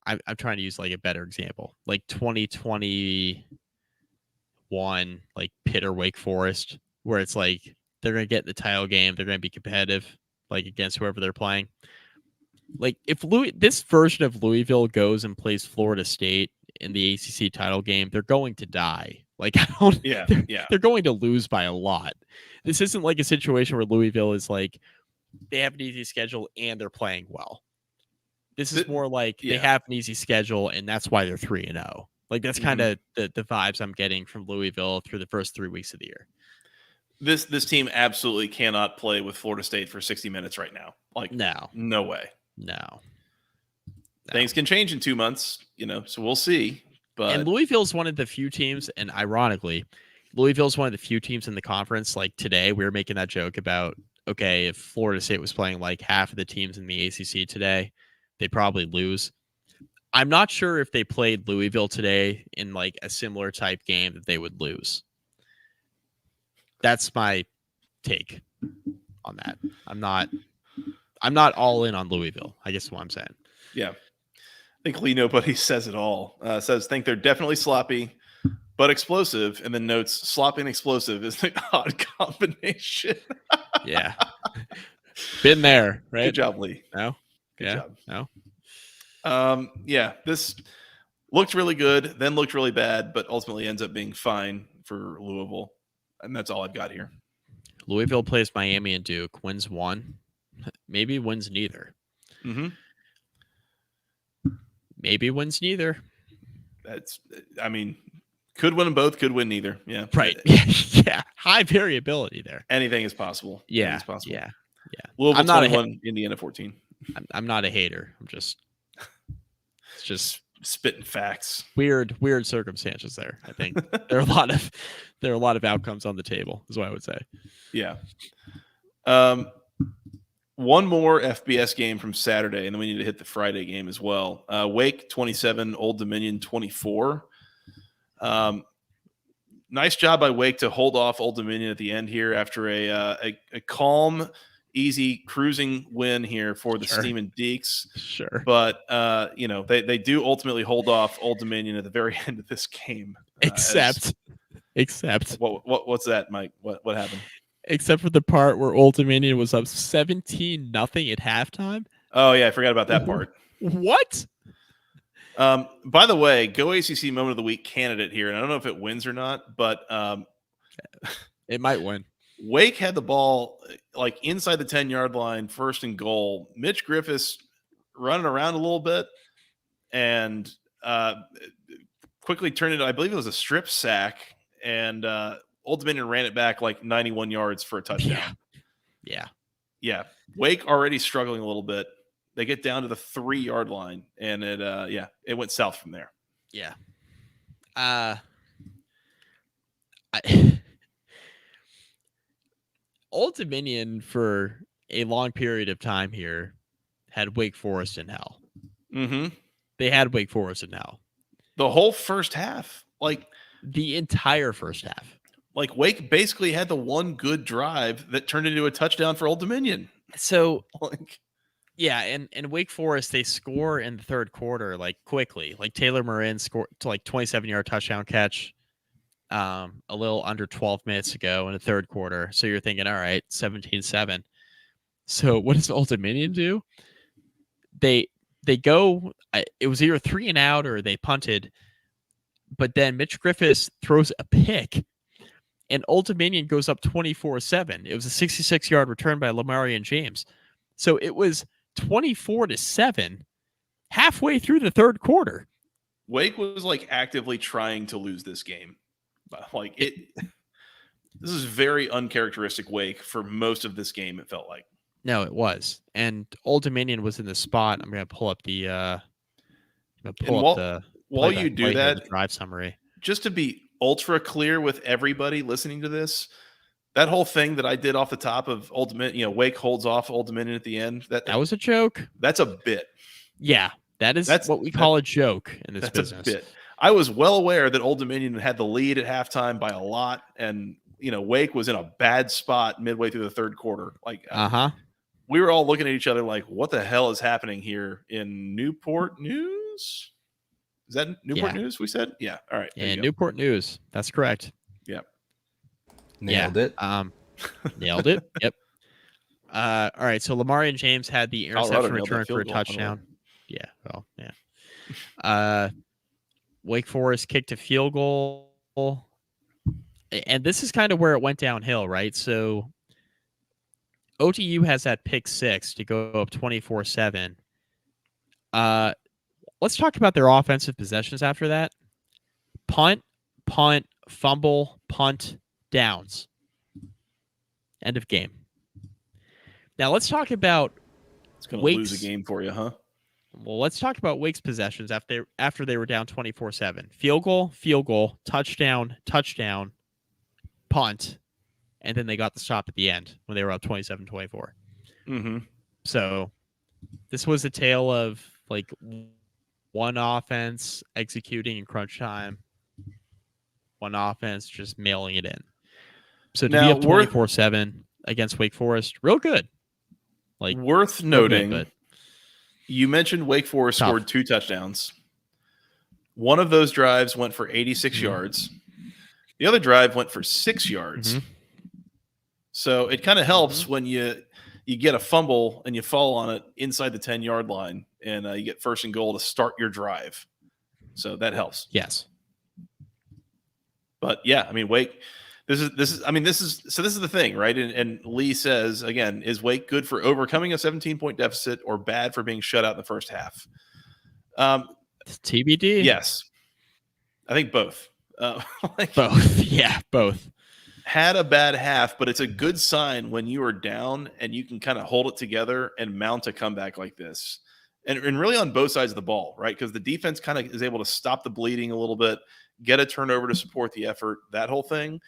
I'm trying to use like a better example, like 2021, like Pitt or Wake Forest, where it's like they're going to get in the title game, they're going to be competitive, like against whoever they're playing. Like if this version of Louisville goes and plays Florida State in the ACC title game, they're going to die. Like they're going to lose by a lot. This isn't like a situation where Louisville is like they have an easy schedule and they're playing well. This is more like they have an easy schedule and that's why they're 3-0. Like that's kind of the vibes I'm getting from Louisville through the first 3 weeks of the year. This team absolutely cannot play with Florida State for 60 minutes right now. Like no way. No. Things can change in 2 months, so we'll see. And Louisville's one of the few teams, and ironically, Louisville's one of the few teams in the conference. Like today, we were making that joke about, okay, if Florida State was playing like half of the teams in the ACC today, they'd probably lose. I'm not sure if they played Louisville today in like a similar type game that they would lose. That's my take on that. I'm not all in on Louisville, I guess is what I'm saying. Yeah. I think Lee Nobody says it all. Think they're definitely sloppy, but explosive, and then notes sloppy and explosive is an odd combination. Yeah. Been there, right? Good job, Lee. No? Good job. No? This looked really good, then looked really bad, but ultimately ends up being fine for Louisville. And that's all I've got here. Louisville plays Miami and Duke, wins one, maybe wins neither. Mm-hmm. Maybe wins neither. Could win them both, could win neither. Yeah. Right. Yeah. High variability there. Anything is possible. Yeah. Anything's possible. Yeah. Louisville 21, Indiana 14. I'm not a hater. It's just spitting facts. Weird circumstances there. I think there are a lot of outcomes on the table, is what I would say. Yeah. One more FBS game from Saturday, and then we need to hit the Friday game as well. Wake 27, Old Dominion 24. Nice job by Wake to hold off Old Dominion at the end here after a calm, easy cruising win here for the Steamin' Deeks. Sure. But, they do ultimately hold off Old Dominion at the very end of this game. Except. What's that, Mike? What happened? Except for the part where Old Dominion was up 17-0 at halftime. Oh, yeah, I forgot about that part. What? By the way, Go ACC Moment of the Week candidate here, and I don't know if it wins or not, but it might win. Wake had the ball like inside the 10-yard line, first and goal. Mitch Griffiths running around a little bit and quickly turned it. I believe it was a strip sack, and Old Dominion ran it back like 91 yards for a touchdown. Yeah. Wake already struggling a little bit. They get down to the 3-yard line, and it went south from there. Yeah. Old Dominion for a long period of time here had Wake Forest in hell. Mm-hmm. They had Wake Forest in hell. The whole first half, the entire first half. Wake basically had the one good drive that turned into a touchdown for Old Dominion. So, yeah, and Wake Forest, they score in the third quarter, quickly. Taylor Marin scored to 27-yard touchdown catch a little under 12 minutes ago in the third quarter. So you're thinking, all right, 17-7. So what does Old Dominion do? They go, it was either 3 and out or they punted, but then Mitch Griffiths throws a pick, and Old Dominion goes up 24-7. It was a 66-yard return by Lamarian James. So it was 24-7 halfway through the third quarter. Wake was actively trying to lose this game. This is very uncharacteristic Wake for most of this game, it felt like. No, it was. And Old Dominion was in the spot. I'm going to pull up the while you do that, drive summary. Just to be ultra clear with everybody listening to this, that whole thing that I did off the top of Old Dominion, Wake holds off Old Dominion at the end. That was a joke. That's a bit. Yeah, that's what we call a joke in this business. A bit. I was well aware that Old Dominion had the lead at halftime by a lot, and Wake was in a bad spot midway through the third quarter. We were all looking at each other like, "What the hell is happening here in Newport News?" Is that Newport News? We said, yeah. All right. Yeah, Newport News. That's correct. Yeah. Nailed it. Nailed it. Yep. All right. So Lamarian James had the interception return for a touchdown. Yeah. Well, yeah. Wake Forest kicked a field goal. And this is kind of where it went downhill, right? So ODU has that pick 6 to go up 24-7. Let's talk about their offensive possessions after that. Punt, fumble, punt, downs. End of game. Now let's talk about it's going to lose a game for you, huh? Well, let's talk about Wake's possessions after they were down 24-7. Field goal, touchdown, punt, and then they got the stop at the end when they were up 27-24. Mm-hmm. So this was a tale of one offense executing in crunch time, one offense just mailing it in. So to be up 24-7 against Wake Forest, real good. Worth noting, you mentioned Wake Forest scored 2 touchdowns. One of those drives went for 86 yards. The other drive went for 6 yards. Mm-hmm. So it kind of helps when you get a fumble and you fall on it inside the 10-yard line, and you get 1st and goal to start your drive. So that helps. Yes. But yeah, I mean, Wake, this is the thing, right? And Lee says again, is Wake good for overcoming a 17-point deficit or bad for being shut out in the first half? TBD. Yes. I think both. Both. Yeah, both. Had a bad half, but it's a good sign when you are down and you can kind of hold it together and mount a comeback like this. And really on both sides of the ball, right? Because the defense kind of is able to stop the bleeding a little bit, get a turnover to support the effort, that whole thing.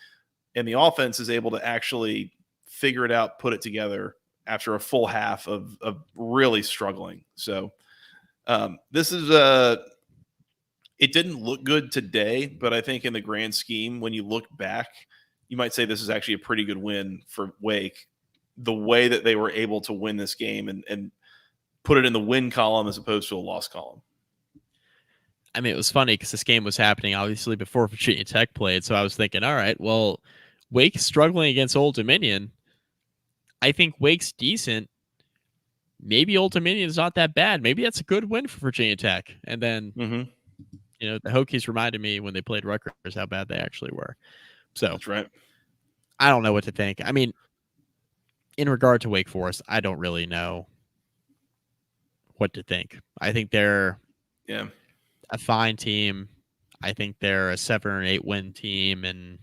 And the offense is able to actually figure it out, put it together after a full half of really struggling. So this is it didn't look good today, but I think in the grand scheme, when you look back, you might say this is actually a pretty good win for Wake. The way that they were able to win this game and put it in the win column as opposed to a loss column. I mean, it was funny because this game was happening obviously before Virginia Tech played. So I was thinking, all right, well, Wake's struggling against Old Dominion. I think Wake's decent. Maybe Old Dominion's not that bad. Maybe that's a good win for Virginia Tech. And then, the Hokies reminded me when they played Rutgers how bad they actually were. So that's right. I don't know what to think. I mean, in regard to Wake Forest, I don't really know what to think. I think they're a fine team. I think they're a 7 or 8 win team, and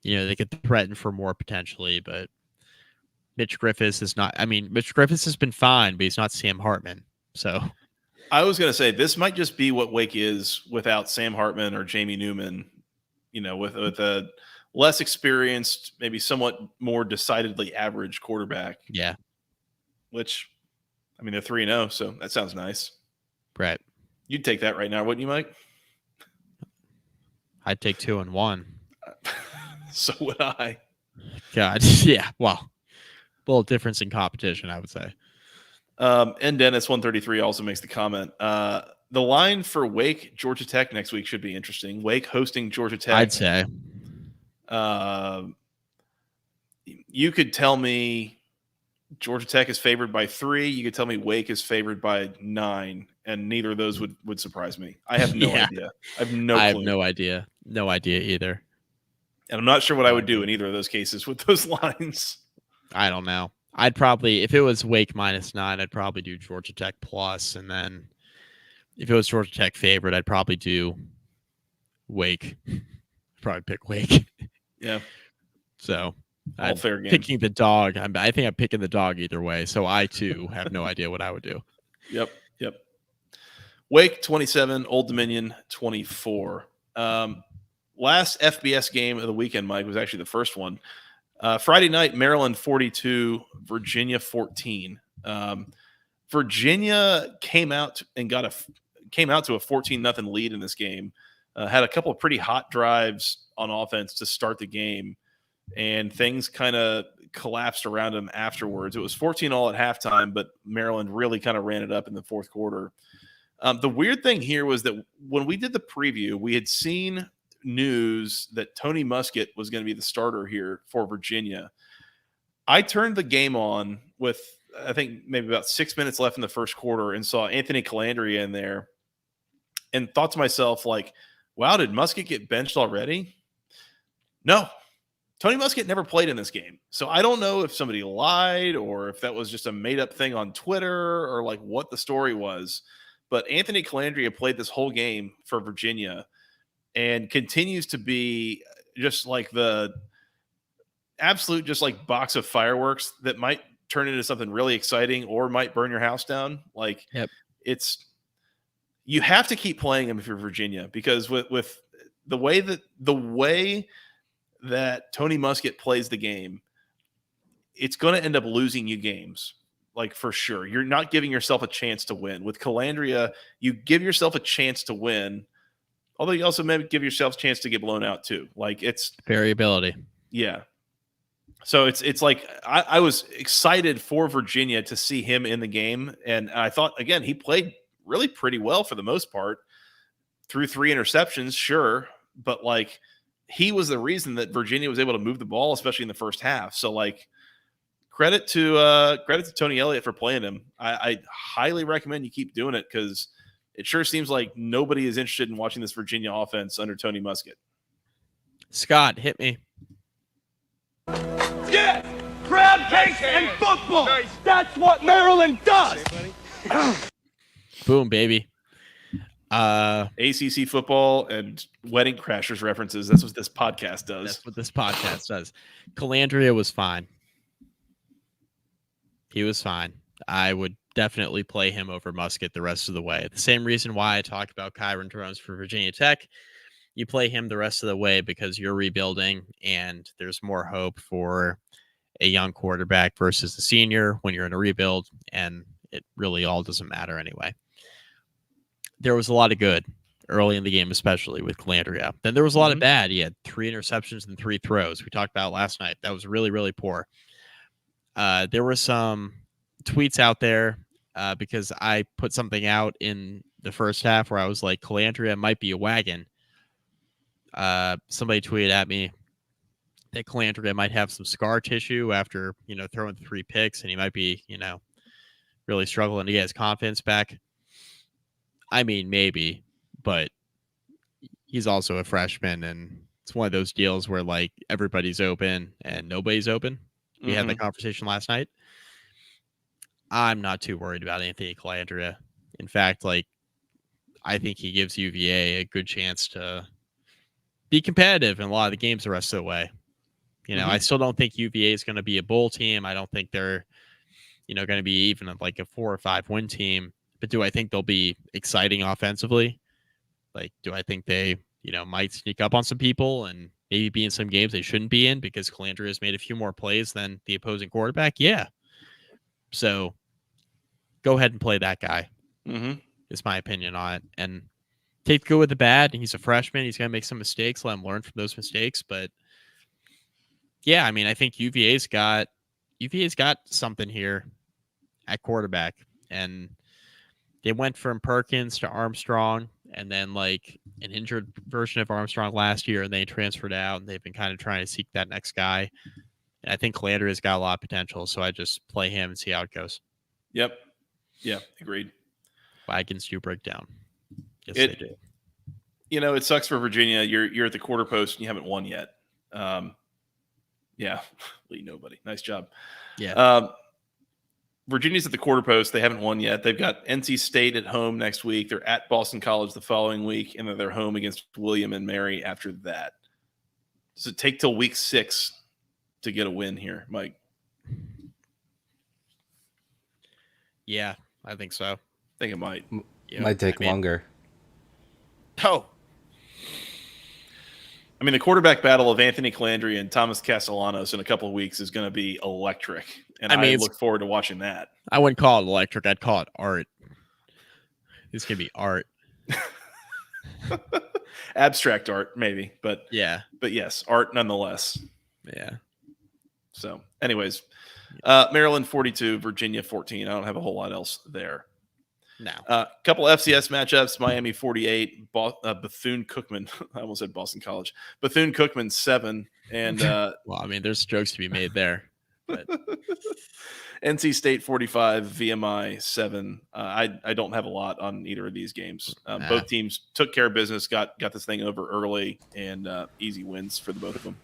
they could threaten for more potentially. But Mitch Griffiths is not. I mean, Mitch Griffiths has been fine, but he's not Sam Hartman. So I was going to say this might just be what Wake is without Sam Hartman or Jamie Newman, with a less experienced, maybe somewhat more decidedly average quarterback, yeah, which, I mean, they're 3-0, so that sounds nice. right. You'd take that right now, wouldn't you, Mike? I'd take 2-1. So would I. God, yeah. Well, a little difference in competition, I would say. And Dennis 133 also makes the comment. The line for Wake, Georgia Tech next week should be interesting. Wake hosting Georgia Tech. I'd say. You could tell me Georgia Tech is favored by 3. You could tell me Wake is favored by 9, and neither of those would surprise me. I have no idea. I have no idea. No idea either. And I'm not sure what I would do in either of those cases with those lines. I don't know. I'd probably, if it was Wake -9, I'd probably do Georgia Tech plus, and then if it was Georgia Tech favorite, I'd probably do Wake. Probably pick Wake. Yeah. So All fair game. Picking the dog. I think I'm picking the dog either way. So I too have no idea what I would do. Yep. Wake 27, Old Dominion 24. Last FBS game of the weekend, Mike, was actually the first one. Friday night, Maryland 42, Virginia 14. Virginia came out to a 14-0 lead in this game. Had a couple of pretty hot drives on offense to start the game, and things kind of collapsed around them afterwards. It was 14-all at halftime, but Maryland really kind of ran it up in the fourth quarter. The weird thing here was that when we did the preview, we had seen news that Tony Muskett was going to be the starter here for Virginia. I turned the game on with, I think, maybe about 6 minutes left in the first quarter and saw Anthony Calandria in there and thought to myself, like, wow, did Muskett get benched already? No. Tony Muskett never played in this game. So I don't know if somebody lied or if that was just a made-up thing on Twitter or like what the story was. But Anthony Calandria played this whole game for Virginia and continues to be just like the absolute just like box of fireworks that might turn into something really exciting or might burn your house down. Like, Yep. You have to keep playing him if you're Virginia, because with the way that Tony Muskett plays the game, it's going to end up losing you games, like for sure. You're not giving yourself a chance to win. With Calandria, you give yourself a chance to win, although you also maybe give yourself a chance to get blown out too. Like it's variability. Yeah. So it's like I was excited for Virginia to see him in the game, and I thought, again, he played really pretty well for the most part. Threw 3 interceptions, sure, but like he was the reason that Virginia was able to move the ball, especially in the first half. So like credit to Tony Elliott for playing him. I highly recommend you keep doing it, because it sure seems like nobody is interested in watching this Virginia offense under Tony Muskett. Scott, hit me. Yeah! Crab cakes and football! That's what Maryland does! Boom, baby. ACC football and Wedding Crashers references. That's what this podcast does. That's what this podcast does. Calandria was fine. He was fine. I would definitely play him over Muskett the rest of the way. The same reason why I talked about Kyron Drones for Virginia Tech. You play him the rest of the way because you're rebuilding and there's more hope for a young quarterback versus a senior when you're in a rebuild, and it really all doesn't matter anyway. There was a lot of good early in the game, especially with Calandria. Then there was a lot of bad. He had 3 interceptions and 3 throws. We talked about last night. That was really, really poor. There were some tweets out there because I put something out in the first half where I was like, Calandria might be a wagon. Somebody tweeted at me that Calandria might have some scar tissue after, throwing 3 picks, and he might be, really struggling to get his confidence back. I mean, maybe, but he's also a freshman, and it's one of those deals where like everybody's open and nobody's open. We had that conversation last night. I'm not too worried about Anthony Calandria. In fact, like, I think he gives UVA a good chance to be competitive in a lot of the games the rest of the way. I still don't think UVA is going to be a bowl team. I don't think they're, going to be even like a 4 or 5 win team, But do I think they'll be exciting offensively? Like, do I think they, might sneak up on some people and maybe be in some games they shouldn't be in because Calandria has made a few more plays than the opposing quarterback? Yeah. So go ahead and play that guy. Mm-hmm. Is my opinion on it. And take the good with the bad. He's a freshman. He's going to make some mistakes. Let him learn from those mistakes. But yeah, I mean, I think UVA's got something here at quarterback. And they went from Perkins to Armstrong and then like an injured version of Armstrong last year, and they transferred out, and they've been kind of trying to seek that next guy. And I think Calandria has got a lot of potential, so I just play him and see how it goes. Yep. Yeah, agreed. Wagons do break down. Yes, they do. It sucks for Virginia. You're at the quarter post and you haven't won yet. Yeah, Lee, nobody. Nice job. Yeah. Virginia's at the quarter post. They haven't won yet. They've got NC State at home next week. They're at Boston College the following week, and then they're home against William and Mary after that. Does it take till week 6 to get a win here, Mike? Yeah, I think so. I think it might. Might take longer. Oh. I mean, the quarterback battle of Anthony Calandria and Thomas Castellanos in a couple of weeks is going to be electric. And I look forward to watching that. I wouldn't call it electric. I'd call it art. It's going to be art. Abstract art, maybe. But yeah. But yes, art nonetheless. Yeah. So, anyways, Maryland 42, Virginia 14. I don't have a whole lot else there. No. Couple FCS matchups: Miami 48, Bethune-Cookman. I almost said Boston College. Bethune-Cookman 7, and well, I mean, there's jokes to be made there. But NC State 45, VMI 7. I don't have a lot on either of these games. Both teams took care of business, got this thing over early, and easy wins for the both of them.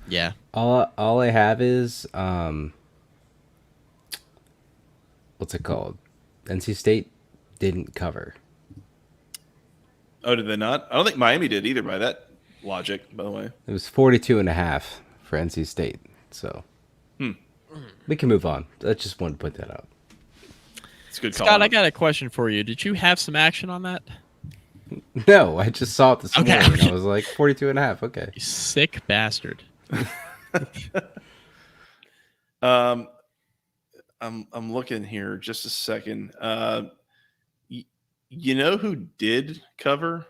Yeah. All I have is what's it called? NC State didn't cover. Oh, did they not? I don't think Miami did either by that logic, by the way. It was 42.5 for NC State. So we can move on. I just wanted to put that out. It's a good call. Scott, I got a question for you. Did you have some action on that? No, I just saw it this morning. I was like 42.5. Okay. You sick bastard. I'm looking here just a second. You know who did cover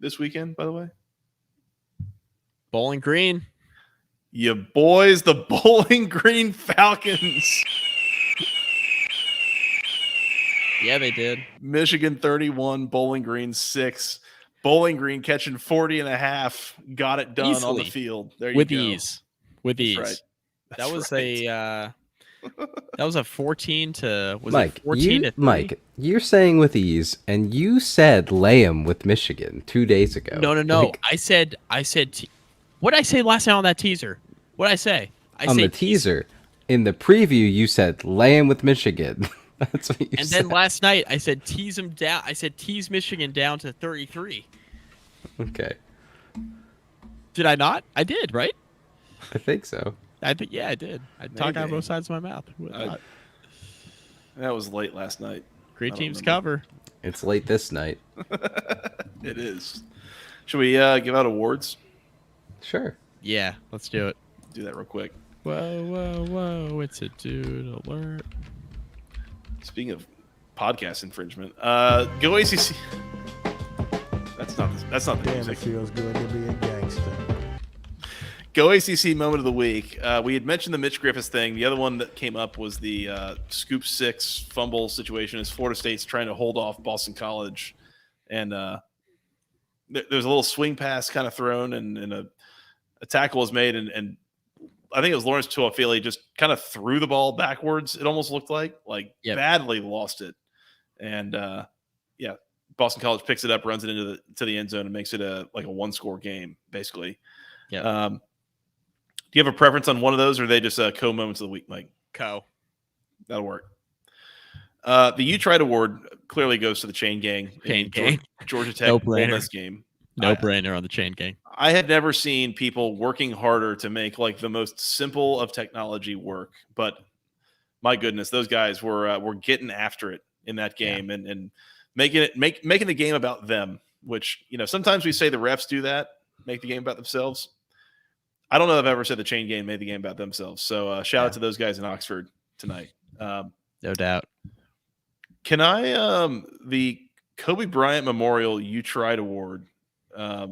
this weekend, by the way? Bowling Green. You boys, the Bowling Green Falcons. Yeah, they did. Michigan 31, Bowling Green 6. Bowling Green catching 40.5. Got it done Easily. on the field. There you With go. ease. With ease. Right. That was right. that was a 14 to was Mike, it 14 to 3? Mike, you're saying with ease, and you said lay 'em with Michigan 2 days ago. No. Like, I said. What did I say last night on that teaser? What did I say? On the teaser, in the preview, you said lay 'em with Michigan. That's what you said. And then last night, I said tease them down. I said tease Michigan down to 33. Okay. Did I not? I did, right? I think so. I think I did. I talk out of both sides of my mouth. That was late last night. Great teams cover. It's late this night. It is. Should we give out awards? Sure. Yeah, let's do it. Do that real quick. Whoa! It's a dude alert. Speaking of podcast infringement, go ACC. That's not the Damn, music. it feels good to be a gangster. Go ACC moment of the week. We had mentioned the Mitch Griffiths thing. The other one that came up was the Scoop 6 fumble situation as Florida State's trying to hold off Boston College. And there's a little swing pass kind of thrown and a tackle was made. And I think it was Lawrence Tuafili just kind of threw the ball backwards. It almost looked like badly lost it. And Boston College picks it up, runs it into the end zone and makes it a one-score game, basically. Yeah. Do you have a preference on one of those, or are they just co-moments of the week, Mike? Co. That'll work. The You Tried Award clearly goes to the Chain Gang. Georgia Tech No won this game. No brainer on the Chain Gang. I had never seen people working harder to make the most simple of technology work, but my goodness, those guys were getting after it in that game and making the game about them, which, sometimes we say the refs do that, make the game about themselves. I don't know if I've ever said the chain game made the game about themselves. So shout out to those guys in Oxford tonight. No doubt. Can I the Kobe Bryant Memorial You Tried Award? I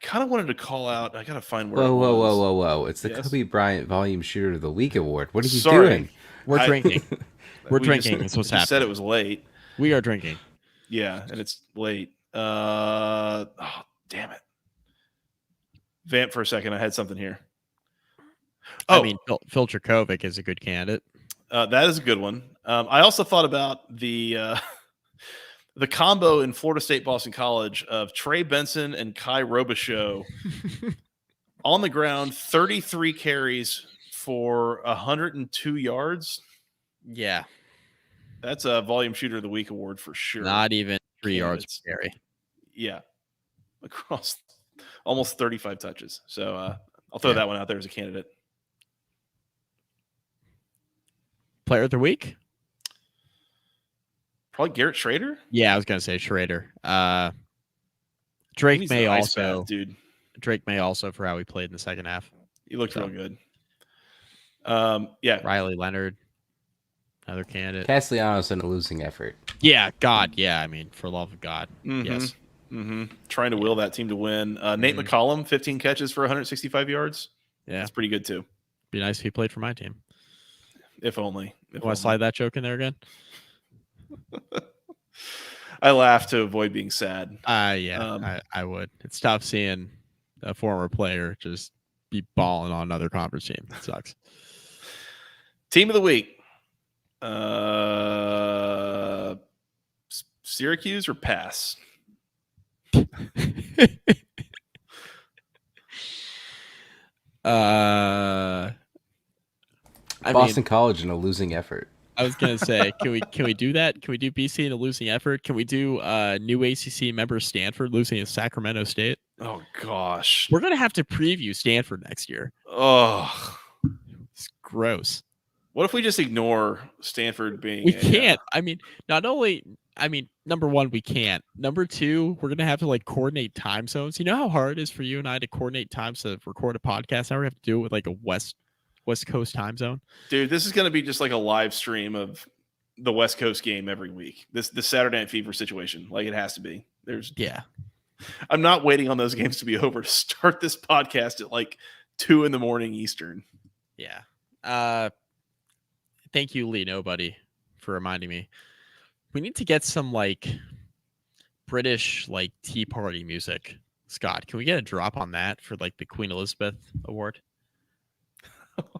kind of wanted to call out. I gotta find where. Whoa! It's the Yes? Kobe Bryant Volume Shooter of the Week award. What are you Sorry. doing? We're drinking. We're We drinking. just- That's what's we just said happening. it was late. We are drinking. Yeah, and it's late. Oh, damn it. Vamp for a second. I had something here. I mean, Phil Dracovic is a good candidate. That is a good one. I also thought about the combo in Florida State Boston College of Trey Benson and Kai Robichaux on the ground, 33 carries for 102 yards. Yeah. That's a Volume Shooter of the Week award for sure. Not even 3 yards Candidates. per carry. Yeah. Across almost 35 touches. So I'll throw that one out there as a candidate. Player of the week? Probably Garrett Schrader. Yeah, I was gonna say Schrader. Drake He's may an ice also bath, dude. Drake may also for how he played in the second half. He looked So. real good. Yeah. Riley Leonard, another candidate. Castellanos in a losing effort. Yeah, God, yeah. I mean, for love of God, Mhm. yes. Trying to will that team to win. Nate McCollum, 15 catches for 165 yards. Yeah, That's pretty good too. be nice if he played for my team. If only. Want to slide that joke in there again? I laugh to avoid being sad. Yeah, I would. It's tough seeing a former player just be balling on another conference team. It sucks. Team of the week. Syracuse or pass? Boston College in a losing effort. I was gonna say, can we do that? Can we do BC in a losing effort? Can we do new ACC member Stanford losing to Sacramento State? Oh gosh. We're gonna have to preview Stanford next year. Oh. It's gross. What if we just ignore Stanford being? We can't. I mean, number one, we can't. Number two, we're gonna have to coordinate time zones. You know how hard it is for you and I to coordinate times to record a podcast? Now we have to do it with a West Coast time zone. Dude, this is going to be just like a live stream of the West Coast game every week. The Saturday Night Fever situation, it has to be. I'm not waiting on those games to be over to start this podcast at 2 a.m. Eastern. Yeah. Thank you, Lee Nobody, for reminding me. We need to get some British Tea Party music. Scott, can we get a drop on that for the Queen Elizabeth Award?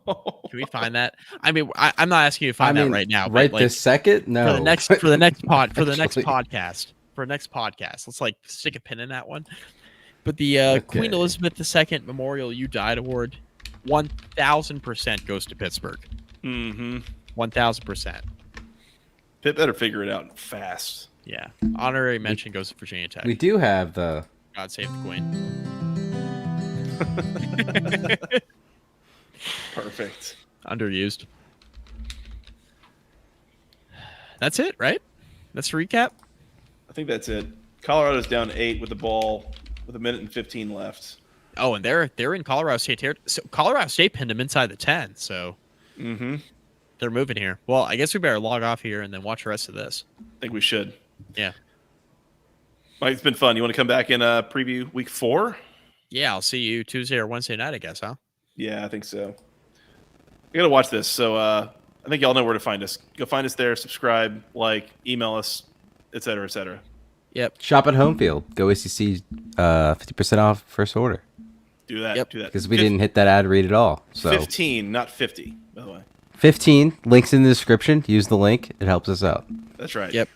Can we find that? I mean, I'm not asking you to find that right now. Right but this second? No. For the next podcast. For the next podcast. Let's stick a pin in that one. But the Queen Elizabeth II Memorial You Died Award, 1,000% goes to Pittsburgh. 1,000%. Pitt better figure it out fast. Yeah. Honorary mention goes to Virginia Tech. We do have the God save the Queen. Perfect. Underused. That's it, right? That's the recap. I think that's it. Colorado's down 8 with the ball with 1:15 left. Oh, and they're in Colorado State territory. So Colorado State pinned them inside the 10, so they're moving here. Well, I guess we better log off here and then watch the rest of this. I think we should. Yeah. Mike, it's been fun. You want to come back and preview week 4? Yeah, I'll see you Tuesday or Wednesday night, I guess, huh? Yeah, I think so. I got to watch this. So I think y'all know where to find us. Go find us there, subscribe, email us, et cetera, et cetera. Yep. shop at home field. Go ACC 50% off first order. Do that. Yep. Do that. Because we didn't hit that ad read at all. So 15, not 50, by the way. 15, links in the description. Use the link. It helps us out. That's right. Yep.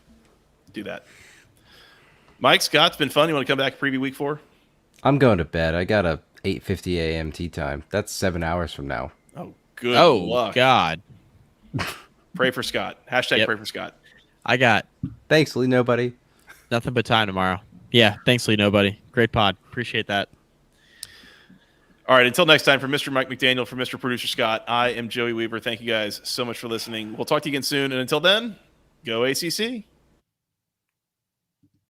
Do that. Mike, Scott, it's been fun. You want to come back and preview week 4? I'm going to bed. I got a 8:50 a.m. tea time. That's 7 hours from now. Oh, good luck. God. Pray for Scott. Hashtag pray for Scott. I got Thanks, Lee Nobody. nothing but time tomorrow. Yeah, thanks, Lee Nobody. Great pod. Appreciate that. All right, until next time, for Mr. Mike McDaniel, for Mr. Producer Scott, I am Joey Weaver. Thank you guys so much for listening. We'll talk to you again soon. And until then, Go ACC.